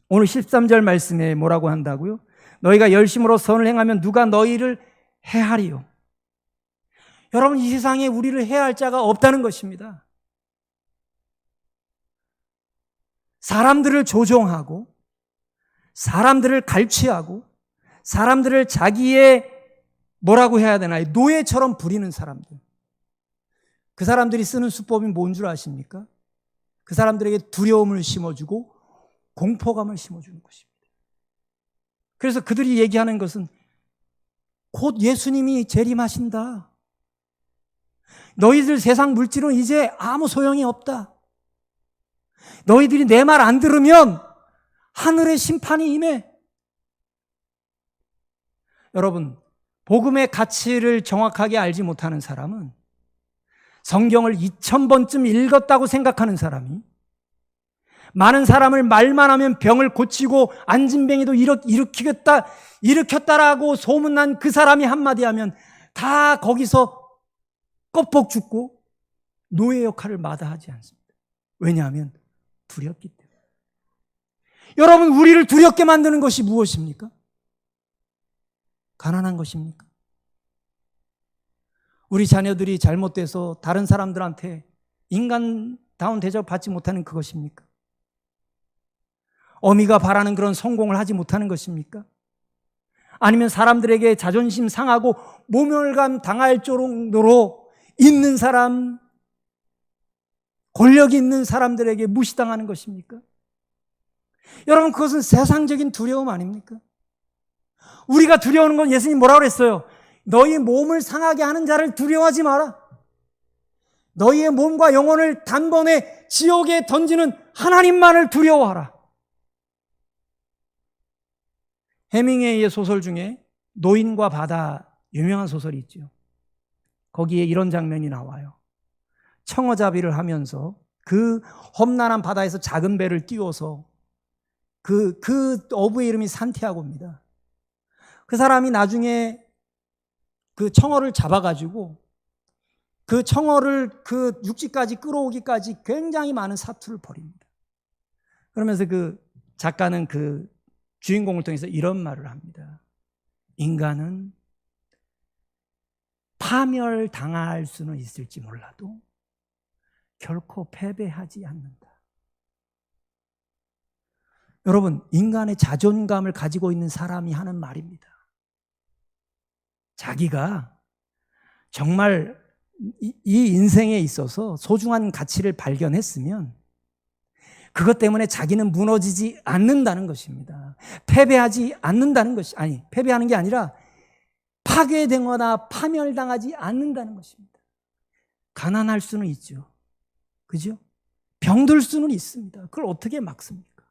오늘 13절 말씀에 뭐라고 한다고요? 너희가 열심으로 선을 행하면 누가 너희를 해하리요? 여러분, 이 세상에 우리를 해할 자가 없다는 것입니다. 사람들을 조종하고 사람들을 갈취하고 사람들을 자기의 뭐라고 해야 되나요? 노예처럼 부리는 사람들. 그 사람들이 쓰는 수법이 뭔 줄 아십니까? 그 사람들에게 두려움을 심어주고 공포감을 심어주는 것입니다. 그래서 그들이 얘기하는 것은 곧 예수님이 재림하신다. 너희들 세상 물질은 이제 아무 소용이 없다. 너희들이 내 말 안 들으면 하늘의 심판이 임해. 여러분, 복음의 가치를 정확하게 알지 못하는 사람은 성경을 2000번쯤 읽었다고 생각하는 사람이 많은 사람을 말만 하면 병을 고치고 안진뱅이도 일으켰다라고 소문난 그 사람이 한마디 하면 다 거기서 껍벅 죽고 노예 역할을 마다하지 않습니다. 왜냐하면 두렵기 때문에. 여러분, 우리를 두렵게 만드는 것이 무엇입니까? 가난한 것입니까? 우리 자녀들이 잘못돼서 다른 사람들한테 인간다운 대접 받지 못하는 그것입니까? 어미가 바라는 그런 성공을 하지 못하는 것입니까? 아니면 사람들에게 자존심 상하고 모멸감 당할 정도로 있는 사람, 권력이 있는 사람들에게 무시당하는 것입니까? 여러분, 그것은 세상적인 두려움 아닙니까? 우리가 두려워하는 건 예수님 뭐라고 그랬어요? 너희 몸을 상하게 하는 자를 두려워하지 마라. 너희의 몸과 영혼을 단번에 지옥에 던지는 하나님만을 두려워하라. 해밍웨이의 소설 중에 노인과 바다, 유명한 소설이 있죠. 거기에 이런 장면이 나와요. 청어잡이를 하면서 그 험난한 바다에서 작은 배를 띄워서 그 어부의 이름이 산티아고입니다. 그 사람이 나중에 그 청어를 잡아가지고 그 청어를 그 육지까지 끌어오기까지 굉장히 많은 사투를 벌입니다. 그러면서 그 작가는 그 주인공을 통해서 이런 말을 합니다. 인간은 파멸당할 수는 있을지 몰라도 결코 패배하지 않는다. 여러분, 인간의 자존감을 가지고 있는 사람이 하는 말입니다. 자기가 정말 이 인생에 있어서 소중한 가치를 발견했으면 그것 때문에 자기는 무너지지 않는다는 것입니다. 패배하지 않는다는 것이, 패배하는 게 아니라 파괴되거나 파멸당하지 않는다는 것입니다. 가난할 수는 있죠. 그죠? 병들 수는 있습니다. 그걸 어떻게 막습니까?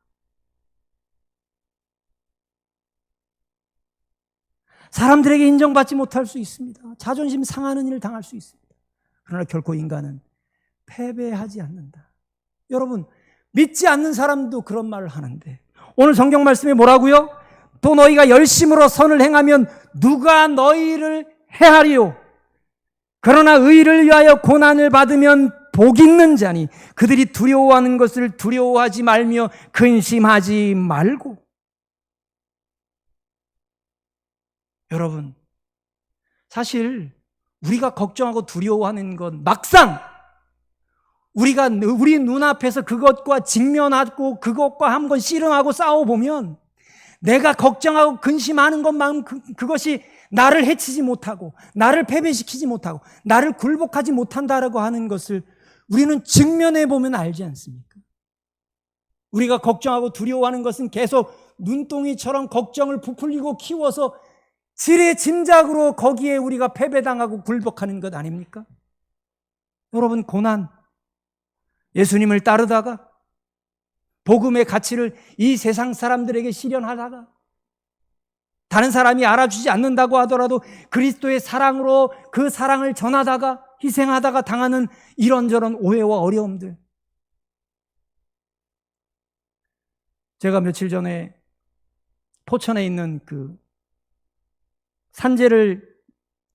사람들에게 인정받지 못할 수 있습니다. 자존심 상하는 일을 당할 수 있습니다. 그러나 결코 인간은 패배하지 않는다. 여러분, 믿지 않는 사람도 그런 말을 하는데 오늘 성경 말씀에 뭐라고요? 또 너희가 열심으로 선을 행하면 누가 너희를 해하리요? 그러나 의를 위하여 고난을 받으면 복 있는 자니 그들이 두려워하는 것을 두려워하지 말며 근심하지 말고. 여러분, 사실 우리가 걱정하고 두려워하는 건 막상 우리가 우리 눈앞에서 그것과 직면하고 그것과 한번 씨름하고 싸워보면 내가 걱정하고 근심하는 것만 그것이 나를 해치지 못하고 나를 패배시키지 못하고 나를 굴복하지 못한다라고 하는 것을 우리는 직면해 보면 알지 않습니까? 우리가 걱정하고 두려워하는 것은 계속 눈동이처럼 걱정을 부풀리고 키워서 지레짐작으로 거기에 우리가 패배당하고 굴복하는 것 아닙니까? 여러분, 고난, 예수님을 따르다가 복음의 가치를 이 세상 사람들에게 실현하다가 다른 사람이 알아주지 않는다고 하더라도 그리스도의 사랑으로 그 사랑을 전하다가 희생하다가 당하는 이런저런 오해와 어려움들. 제가 며칠 전에 포천에 있는 그 산재를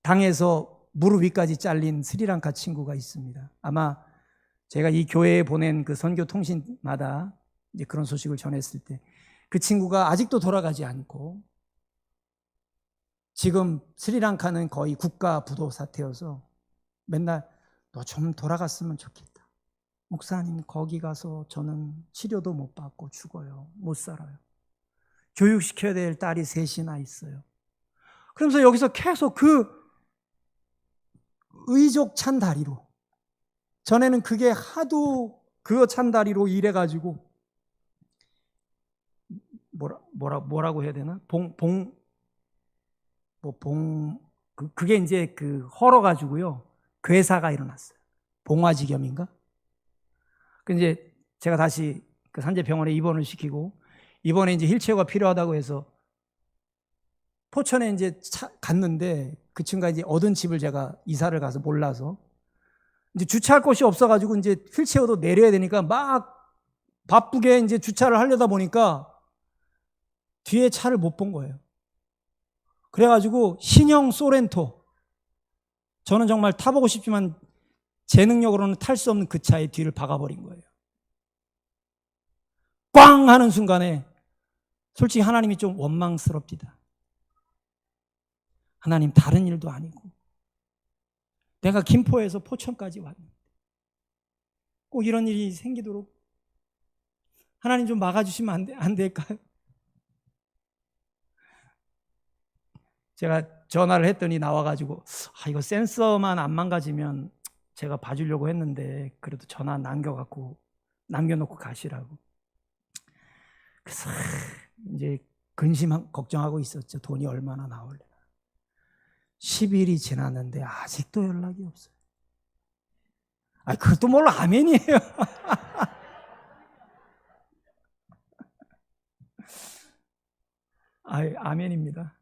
당해서 무릎 위까지 잘린 스리랑카 친구가 있습니다. 아마 제가 이 교회에 보낸 그 선교 통신마다 이제 그런 소식을 전했을 때 그 친구가 아직도 돌아가지 않고 지금 스리랑카는 거의 국가 부도 사태여서 맨날 너 좀 돌아갔으면 좋겠다. 목사님, 거기 가서 저는 치료도 못 받고 죽어요. 못 살아요. 교육시켜야 될 딸이 셋이나 있어요. 그러면서 여기서 계속 그 의족 찬 다리로, 전에는 그게 하도 그거 찬 다리로 일해가지고 뭐라고 해야 되나? 그게 이제 그 헐어가지고요 괴사가 일어났어요. 봉화지겸인가? 그 이제 제가 다시 그 산재병원에 입원을 시키고 이번에 이제 휠체어가 필요하다고 해서 포천에 이제 갔는데 그 친구가 이제 얻은 집을 제가 이사를 가서 몰라서 이제 주차할 곳이 없어가지고 이제 휠체어도 내려야 되니까 막 바쁘게 이제 주차를 하려다 보니까 뒤에 차를 못 본 거예요. 그래가지고 신형 소렌토, 저는 정말 타보고 싶지만 제 능력으로는 탈 수 없는 그 차의 뒤를 박아버린 거예요. 꽝 하는 순간에 솔직히 하나님이 좀 원망스럽디다. 하나님 다른 일도 아니고 내가 김포에서 포천까지 왔는데 꼭 이런 일이 생기도록 하나님 좀 막아주시면 안 될까요? 제가 전화를 했더니 나와가지고 이거 센서만 안 망가지면 제가 봐주려고 했는데 그래도 전화 남겨놓고 가시라고. 그래서 이제 근심 걱정하고 있었죠. 돈이 얼마나 나올려나. 10일이 지났는데 아직도 연락이 없어요. 그것도 뭘 아멘이에요. 아멘입니다.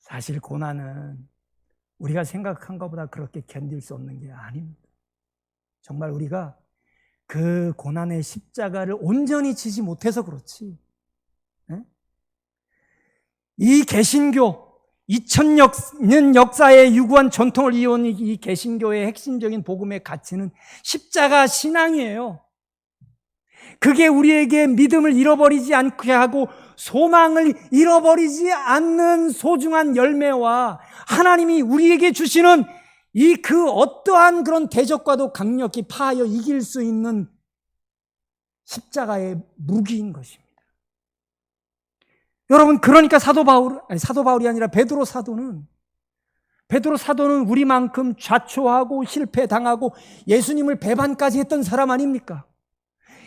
사실 고난은 우리가 생각한 것보다 그렇게 견딜 수 없는 게 아닙니다. 정말 우리가 그 고난의 십자가를 온전히 지지 못해서 그렇지. 이 개신교 2000년 역사의 유구한 전통을 이어온 이 개신교의 핵심적인 복음의 가치는 십자가 신앙이에요. 그게 우리에게 믿음을 잃어버리지 않게 하고 소망을 잃어버리지 않는 소중한 열매와 하나님이 우리에게 주시는 이 그 어떠한 그런 대적과도 강력히 파하여 이길 수 있는 십자가의 무기인 것입니다. 여러분, 그러니까 사도 바울이 아니라 베드로 사도는 우리만큼 좌초하고 실패당하고 예수님을 배반까지 했던 사람 아닙니까?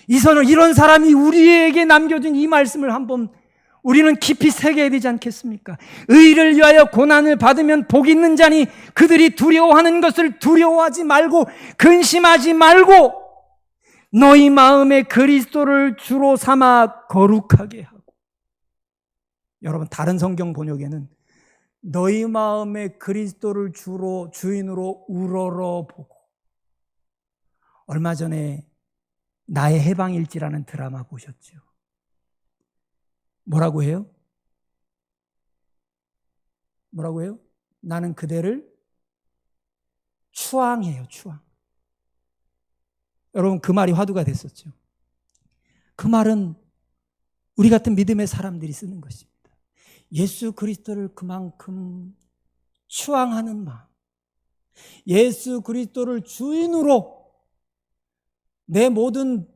이런 사람이 우리에게 남겨준 이 말씀을 한번 우리는 깊이 새겨야 되지 않겠습니까? 의를 위하여 고난을 받으면 복이 있는 자니 그들이 두려워하는 것을 두려워하지 말고 근심하지 말고 너희 마음에 그리스도를 주로 삼아 거룩하게 하고. 여러분, 다른 성경 번역에는 너희 마음에 그리스도를 주인으로 우러러 보고. 얼마 전에 나의 해방일지라는 드라마 보셨죠? 뭐라고 해요? 나는 그대를 추앙해요, 추앙. 여러분, 그 말이 화두가 됐었죠. 그 말은 우리 같은 믿음의 사람들이 쓰는 것입니다. 예수 그리스도를 그만큼 추앙하는 마음, 예수 그리스도를 주인으로 내 모든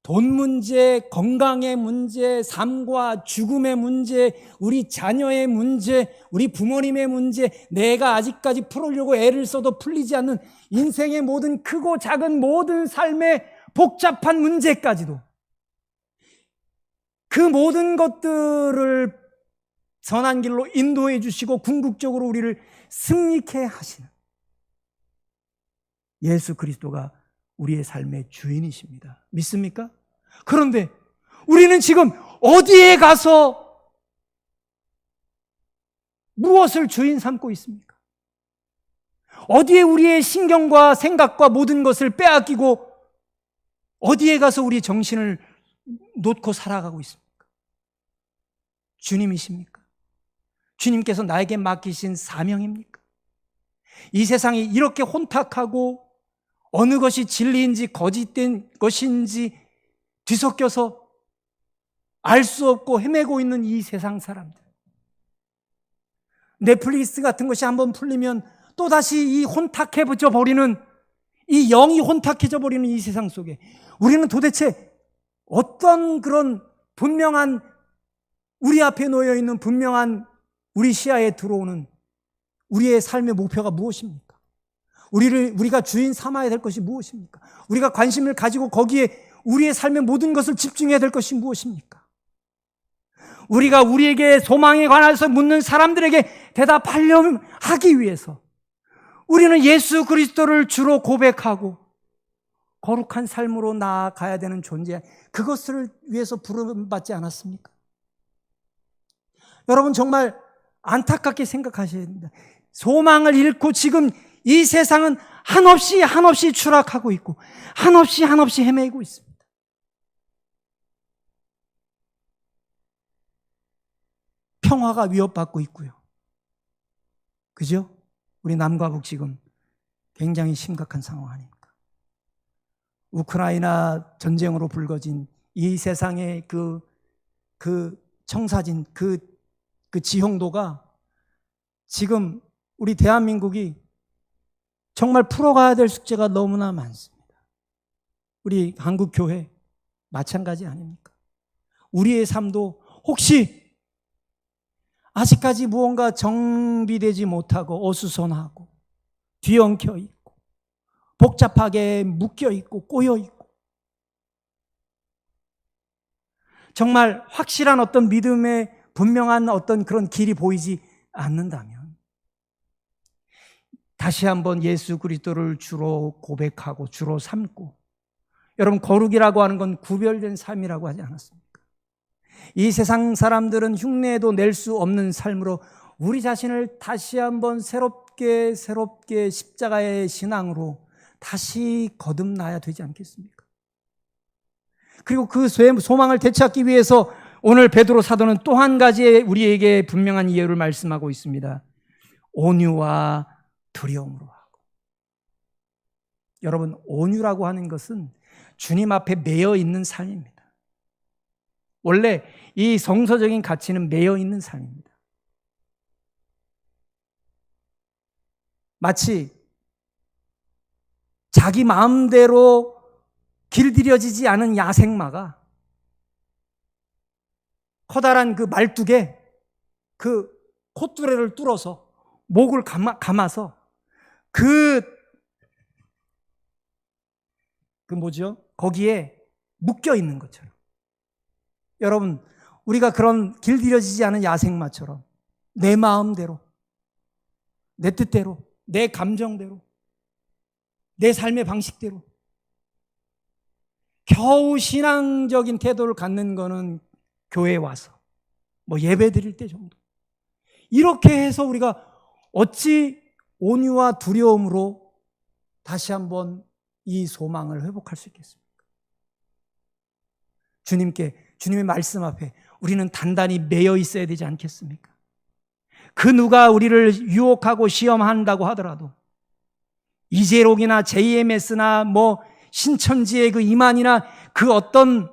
돈 문제, 건강의 문제, 삶과 죽음의 문제, 우리 자녀의 문제, 우리 부모님의 문제, 내가 아직까지 풀으려고 애를 써도 풀리지 않는 인생의 모든 크고 작은 모든 삶의 복잡한 문제까지도 그 모든 것들을 선한 길로 인도해 주시고 궁극적으로 우리를 승리케 하시는 예수 그리스도가 우리의 삶의 주인이십니다. 믿습니까? 그런데 우리는 지금 어디에 가서 무엇을 주인 삼고 있습니까? 어디에 우리의 신경과 생각과 모든 것을 빼앗기고 어디에 가서 우리의 정신을 놓고 살아가고 있습니까? 주님이십니까? 주님께서 나에게 맡기신 사명입니까? 이 세상이 이렇게 혼탁하고 어느 것이 진리인지 거짓된 것인지 뒤섞여서 알 수 없고 헤매고 있는 이 세상 사람들, 넷플릭스 같은 것이 한번 풀리면 또다시 이 혼탁해져 버리는, 이 영이 혼탁해져 버리는 이 세상 속에 우리는 도대체 어떤 그런 분명한, 우리 앞에 놓여 있는 분명한 우리 시야에 들어오는 우리의 삶의 목표가 무엇입니까? 우리가 주인 삼아야 될 것이 무엇입니까? 우리가 관심을 가지고 거기에 우리의 삶의 모든 것을 집중해야 될 것이 무엇입니까? 우리가 우리에게 소망에 관해서 묻는 사람들에게 대답하려 하기 위해서 우리는 예수 그리스도를 주로 고백하고 거룩한 삶으로 나아가야 되는 존재, 그것을 위해서 부름받지 않았습니까? 여러분, 정말 안타깝게 생각하셔야 됩니다. 소망을 잃고 지금 이 세상은 한없이 추락하고 있고 한없이 헤매고 있습니다. 평화가 위협받고 있고요. 그죠? 우리 남과 북 지금 굉장히 심각한 상황 아닙니까? 우크라이나 전쟁으로 불거진 이 세상의 그 청사진, 그 지형도가 지금 우리 대한민국이 정말 풀어가야 될 숙제가 너무나 많습니다. 우리 한국교회 마찬가지 아닙니까? 우리의 삶도 혹시 아직까지 무언가 정비되지 못하고 어수선하고 뒤엉켜 있고 복잡하게 묶여 있고 꼬여 있고 정말 확실한 어떤 믿음의 분명한 어떤 그런 길이 보이지 않는다면 다시 한번 예수 그리스도를 주로 고백하고 주로 삼고, 여러분 거룩이라고 하는 건 구별된 삶이라고 하지 않았습니까? 이 세상 사람들은 흉내도 낼 수 없는 삶으로 우리 자신을 다시 한번 새롭게 십자가의 신앙으로 다시 거듭나야 되지 않겠습니까? 그리고 그 소망을 되찾기 위해서 오늘 베드로 사도는 또 한 가지의 우리에게 분명한 이유를 말씀하고 있습니다. 온유와 두려움으로 하고. 여러분, 온유라고 하는 것은 주님 앞에 매여 있는 삶입니다. 원래 이 성서적인 가치는 매여 있는 삶입니다. 마치 자기 마음대로 길들여지지 않은 야생마가 커다란 그 말뚝에 그 콧뚜레를 뚫어서 목을 감아서 거기에 묶여 있는 것처럼, 여러분, 우리가 그런 길들여지지 않은 야생마처럼 내 마음대로, 내 뜻대로, 내 감정대로, 내 삶의 방식대로 겨우 신앙적인 태도를 갖는 거는 교회에 와서 예배 드릴 때 정도. 이렇게 해서 우리가 어찌 온유와 두려움으로 다시 한번 이 소망을 회복할 수 있겠습니까? 주님의 말씀 앞에 우리는 단단히 매여 있어야 되지 않겠습니까? 그 누가 우리를 유혹하고 시험한다고 하더라도 이재록이나 JMS나 신천지의 그 이만이나 그 어떤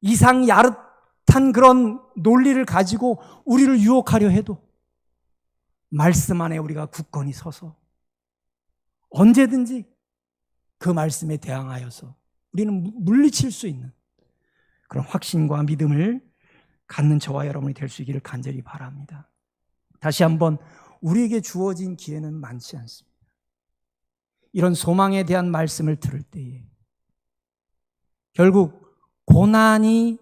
이상 야릇한 그런 논리를 가지고 우리를 유혹하려 해도 말씀 안에 우리가 굳건히 서서 언제든지 그 말씀에 대항하여서 우리는 물리칠 수 있는 그런 확신과 믿음을 갖는 저와 여러분이 될 수 있기를 간절히 바랍니다. 다시 한번 우리에게 주어진 기회는 많지 않습니다. 이런 소망에 대한 말씀을 들을 때에 결국 고난이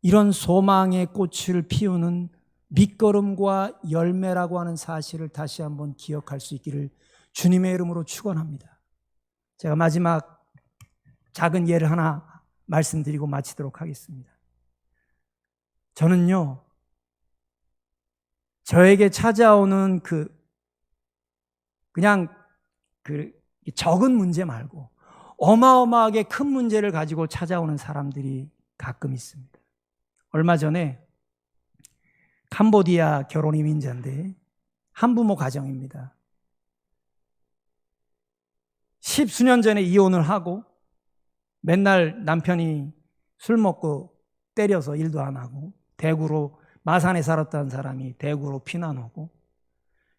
이런 소망의 꽃을 피우는 밑거름과 열매라고 하는 사실을 다시 한번 기억할 수 있기를 주님의 이름으로 축원합니다. 제가 마지막 작은 예를 하나 말씀드리고 마치도록 하겠습니다. 저는요, 저에게 찾아오는 그냥 적은 문제 말고 어마어마하게 큰 문제를 가지고 찾아오는 사람들이 가끔 있습니다. 얼마 전에 캄보디아 결혼 이민자인데 한부모 가정입니다. 10수년 전에 이혼을 하고 맨날 남편이 술 먹고 때려서 일도 안 하고 대구로, 마산에 살았던 사람이 대구로 피난 오고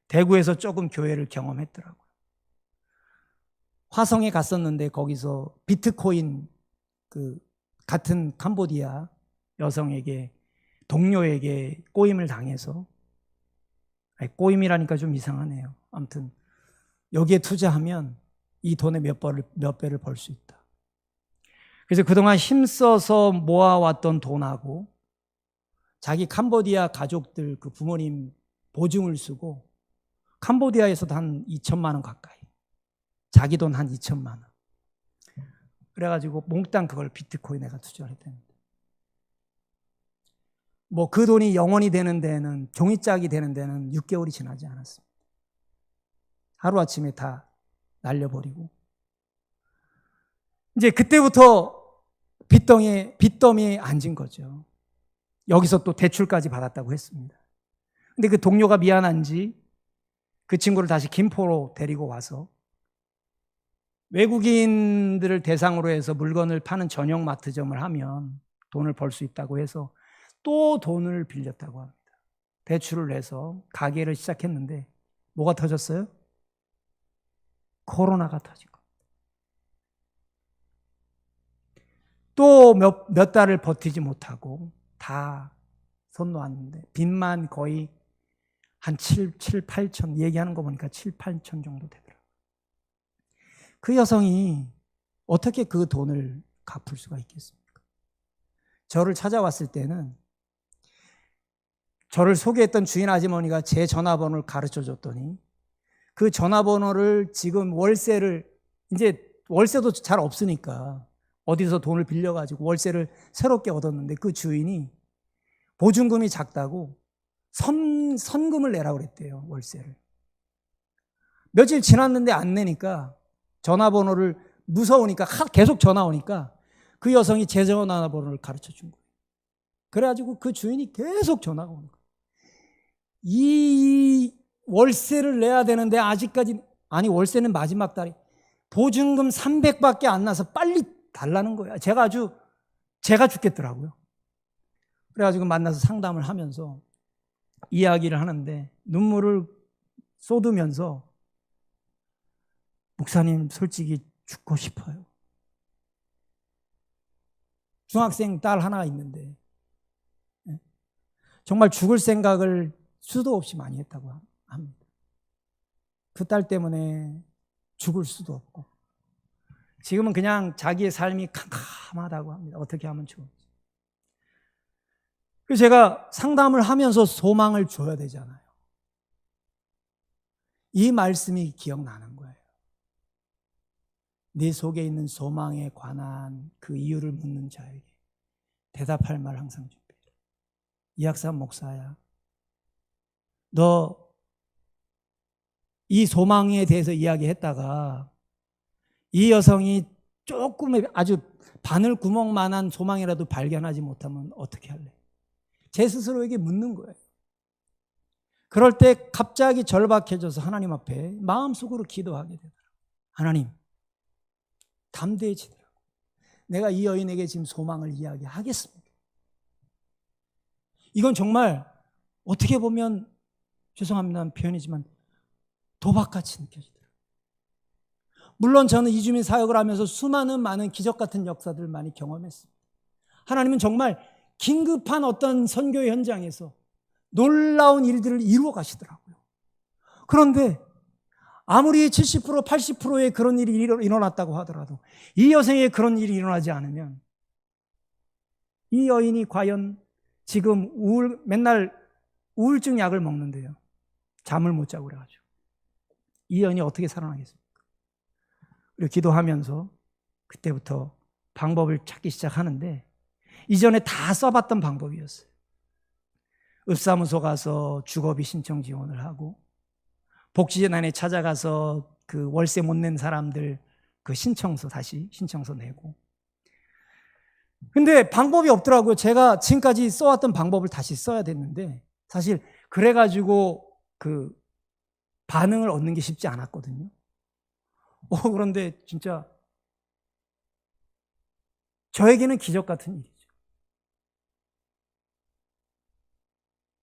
대구에서 조금 교회를 경험했더라고요. 화성에 갔었는데 거기서 비트코인 같은 캄보디아 여성에게, 동료에게 꼬임을 당해서, 꼬임이라니까 좀 이상하네요. 아무튼 여기에 투자하면 이 돈의 몇 배를 벌 수 있다. 그래서 그동안 힘써서 모아왔던 돈하고 자기 캄보디아 가족들 그 부모님 보증을 쓰고 캄보디아에서도 한 2천만 원 가까이, 자기 돈 한 2천만 원. 그래가지고 몽땅 그걸 비트코인에다 투자를 했답니다. 그 돈이 영원히 되는 데는, 종이짝이 되는 데는 6개월이 지나지 않았습니다. 하루아침에 다 날려버리고 이제 그때부터 빚더미에 앉은 거죠. 여기서 또 대출까지 받았다고 했습니다. 근데 그 동료가 미안한지 그 친구를 다시 김포로 데리고 와서 외국인들을 대상으로 해서 물건을 파는 전용 마트점을 하면 돈을 벌 수 있다고 해서 또 돈을 빌렸다고 합니다. 대출을 해서 가게를 시작했는데 뭐가 터졌어요? 코로나가 터진 겁니다. 또 몇 달을 버티지 못하고 다 손 놓았는데 빚만 거의 한 8천, 얘기하는 거 보니까 7, 8천 정도 되더라고요. 그 여성이 어떻게 그 돈을 갚을 수가 있겠습니까? 저를 찾아왔을 때는 저를 소개했던 주인 아주머니가 제 전화번호를 가르쳐 줬더니 그 전화번호를 지금 이제 월세도 잘 없으니까 어디서 돈을 빌려가지고 월세를 새롭게 얻었는데 그 주인이 보증금이 작다고 선금을 내라고 그랬대요, 월세를. 며칠 지났는데 안 내니까 전화번호를 무서우니까 계속 전화 오니까 그 여성이 제 전화번호를 가르쳐 준 거예요. 그래가지고 그 주인이 계속 전화가 오는 거예요. 이 월세를 내야 되는데 아직까지, 아니 월세는 마지막 달에 보증금 300밖에 안 나서 빨리 달라는 거예요. 제가 죽겠더라고요. 그래가지고 만나서 상담을 하면서 이야기를 하는데 눈물을 쏟으면서 목사님 솔직히 죽고 싶어요. 중학생 딸 하나 있는데 정말 죽을 생각을 수도 없이 많이 했다고 합니다. 그 딸 때문에 죽을 수도 없고 지금은 그냥 자기의 삶이 캄캄하다고 합니다. 어떻게 하면 좋을지. 그래서 제가 상담을 하면서 소망을 줘야 되잖아요. 이 말씀이 기억나는 거예요. 네 속에 있는 소망에 관한 그 이유를 묻는 자에게 대답할 말 항상 준비해. 이학삼 목사야, 너 이 소망에 대해서 이야기했다가 이 여성이 조금의 아주 바늘 구멍만한 소망이라도 발견하지 못하면 어떻게 할래? 제 스스로에게 묻는 거예요. 그럴 때 갑자기 절박해져서 하나님 앞에 마음속으로 기도하게 되더라고요. 하나님, 담대해지더라고요. 내가 이 여인에게 지금 소망을 이야기하겠습니다. 이건 정말 어떻게 보면 죄송합니다 표현이지만 도박같이 느껴지더라고요. 물론 저는 이주민 사역을 하면서 많은 기적 같은 역사들을 많이 경험했습니다. 하나님은 정말 긴급한 어떤 선교 현장에서 놀라운 일들을 이루어 가시더라고요. 그런데 아무리 70%, 80%의 그런 일이 일어났다고 하더라도 이 여성의 그런 일이 일어나지 않으면 이 여인이 과연 지금 맨날 우울증 약을 먹는데요. 잠을 못 자고 그래가지고 이 여인이 어떻게 살아나겠습니까? 그리고 기도하면서 그때부터 방법을 찾기 시작하는데 이전에 다 써봤던 방법이었어요. 읍사무소 가서 주거비 신청 지원을 하고 복지재단에 찾아가서 그 월세 못 낸 사람들 그 다시 신청서 내고. 근데 방법이 없더라고요. 제가 지금까지 써왔던 방법을 다시 써야 됐는데 사실 그래가지고 그 반응을 얻는 게 쉽지 않았거든요. 그런데 진짜 저에게는 기적 같은 일이죠.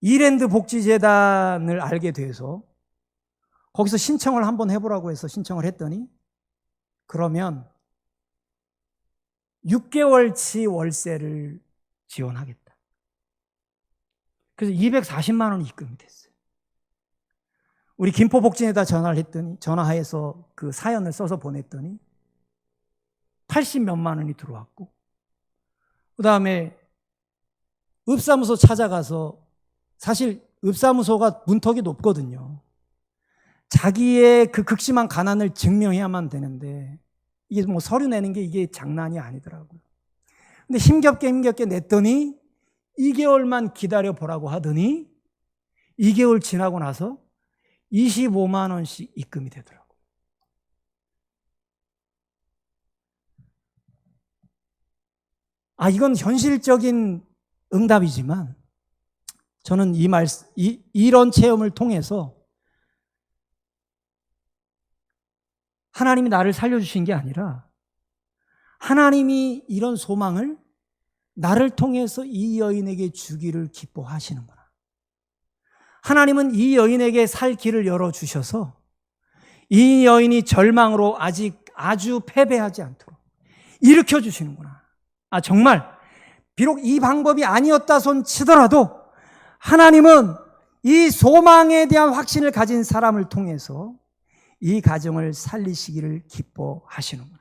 이랜드 복지재단을 알게 돼서 거기서 신청을 한번 해보라고 해서 신청을 했더니 그러면 6개월치 월세를 지원하겠다. 그래서 240만 원이 입금이 됐어요. 우리 김포복지에다 전화해서 그 사연을 써서 보냈더니 80몇만 원이 들어왔고 그 다음에 읍사무소 찾아가서 사실 읍사무소가 문턱이 높거든요. 자기의 그 극심한 가난을 증명해야만 되는데 이게 뭐 서류 내는 게 이게 장난이 아니더라고요. 근데 힘겹게 냈더니 2개월만 기다려보라고 하더니 2개월 지나고 나서 25만 원씩 입금이 되더라고요. 이건 현실적인 응답이지만 저는 이런 체험을 통해서 하나님이 나를 살려주신 게 아니라 하나님이 이런 소망을 나를 통해서 이 여인에게 주기를 기뻐하시는구나. 하나님은 이 여인에게 살 길을 열어주셔서 이 여인이 절망으로 아직 아주 패배하지 않도록 일으켜주시는구나. 정말 비록 이 방법이 아니었다 손 치더라도 하나님은 이 소망에 대한 확신을 가진 사람을 통해서 이 가정을 살리시기를 기뻐하시는구나.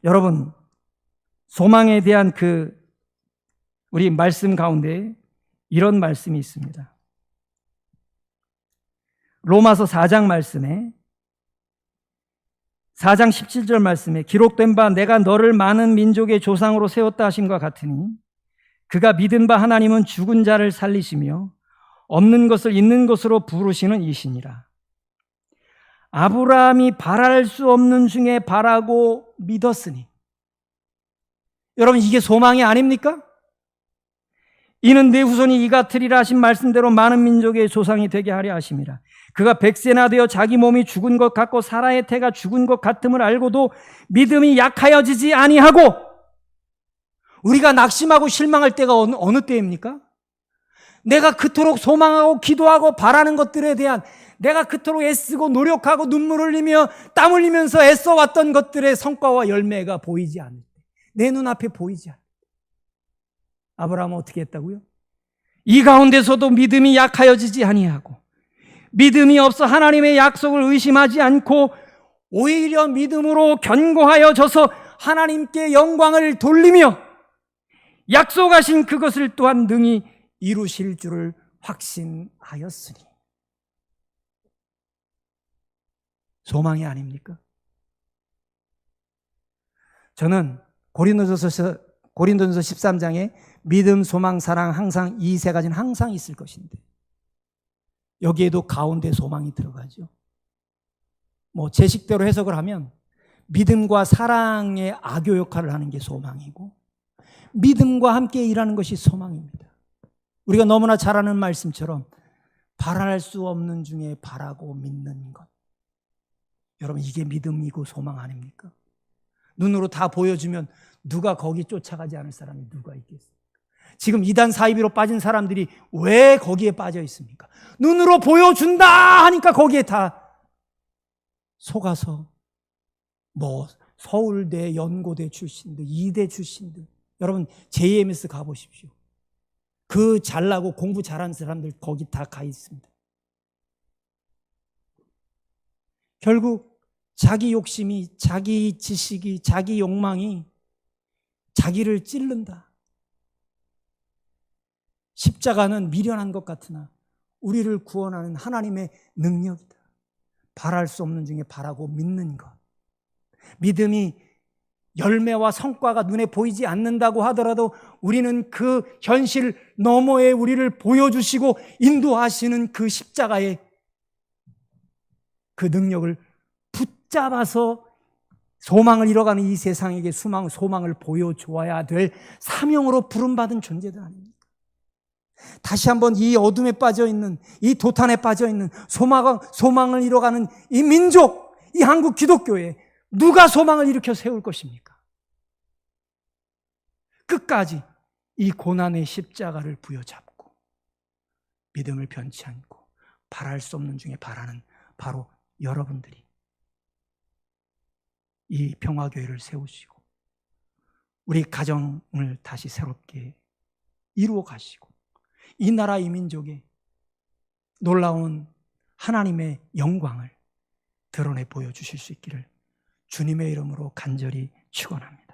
여러분, 소망에 대한 우리 말씀 가운데 이런 말씀이 있습니다. 로마서 4장 말씀에 4장 17절 말씀에 기록된 바 내가 너를 많은 민족의 조상으로 세웠다 하심과 같으니 그가 믿은 바 하나님은 죽은 자를 살리시며 없는 것을 있는 것으로 부르시는 이시니라. 아브라함이 바랄 수 없는 중에 바라고 믿었으니. 여러분, 이게 소망이 아닙니까? 이는 내 후손이 이 같으리라 하신 말씀대로 많은 민족의 조상이 되게 하려 하심이라. 그가 100세나 되어 자기 몸이 죽은 것 같고 사라의 태가 죽은 것 같음을 알고도 믿음이 약하여지지 아니하고. 우리가 낙심하고 실망할 때가 어느 때입니까? 내가 그토록 소망하고 기도하고 바라는 것들에 대한, 내가 그토록 애쓰고 노력하고 눈물 흘리며 땀 흘리면서 애써왔던 것들의 성과와 열매가 보이지 않을 때, 내 눈앞에 보이지 않을 때. 아브라함은 어떻게 했다고요? 이 가운데서도 믿음이 약하여지지 아니하고 믿음이 없어 하나님의 약속을 의심하지 않고 오히려 믿음으로 견고하여져서 하나님께 영광을 돌리며 약속하신 그것을 또한 능히 이루실 줄을 확신하였으니. 소망이 아닙니까? 저는 고린도전서 13장에 믿음, 소망, 사랑 항상 이 세 가지는 항상 있을 것인데 여기에도 가운데 소망이 들어가죠. 제 식대로 해석을 하면 믿음과 사랑의 악교 역할을 하는 게 소망이고 믿음과 함께 일하는 것이 소망입니다. 우리가 너무나 잘 아는 말씀처럼 바랄 수 없는 중에 바라고 믿는 것. 여러분, 이게 믿음이고 소망 아닙니까? 눈으로 다 보여주면 누가 거기 쫓아가지 않을 사람이 누가 있겠습니까? 지금 이단 사이비로 빠진 사람들이 왜 거기에 빠져 있습니까? 눈으로 보여준다 하니까 거기에 다 속아서 서울대, 연고대 출신들, 이대 출신들, 여러분 JMS 가보십시오. 그 잘나고 공부 잘하는 사람들 거기 다 가 있습니다. 결국 자기 욕심이, 자기 지식이, 자기 욕망이 자기를 찌른다. 십자가는 미련한 것 같으나 우리를 구원하는 하나님의 능력이다. 바랄 수 없는 중에 바라고 믿는 것. 믿음이 열매와 성과가 눈에 보이지 않는다고 하더라도 우리는 그 현실 너머에 우리를 보여주시고 인도하시는 그 십자가의 그 능력을 붙잡아서 소망을 잃어가는 이 세상에게 소망을 보여주어야 될 사명으로 부름받은 존재들 아닙니까? 다시 한번 이 어둠에 빠져있는, 이 도탄에 빠져있는 소망을 잃어가는 이 민족, 이 한국 기독교에 누가 소망을 일으켜 세울 것입니까? 끝까지 이 고난의 십자가를 부여잡고 믿음을 변치 않고 바랄 수 없는 중에 바라는 바로 여러분들이 이 평화교회를 세우시고 우리 가정을 다시 새롭게 이루어 가시고 이 나라 이 민족에 놀라운 하나님의 영광을 드러내 보여주실 수 있기를 주님의 이름으로 간절히 축원합니다.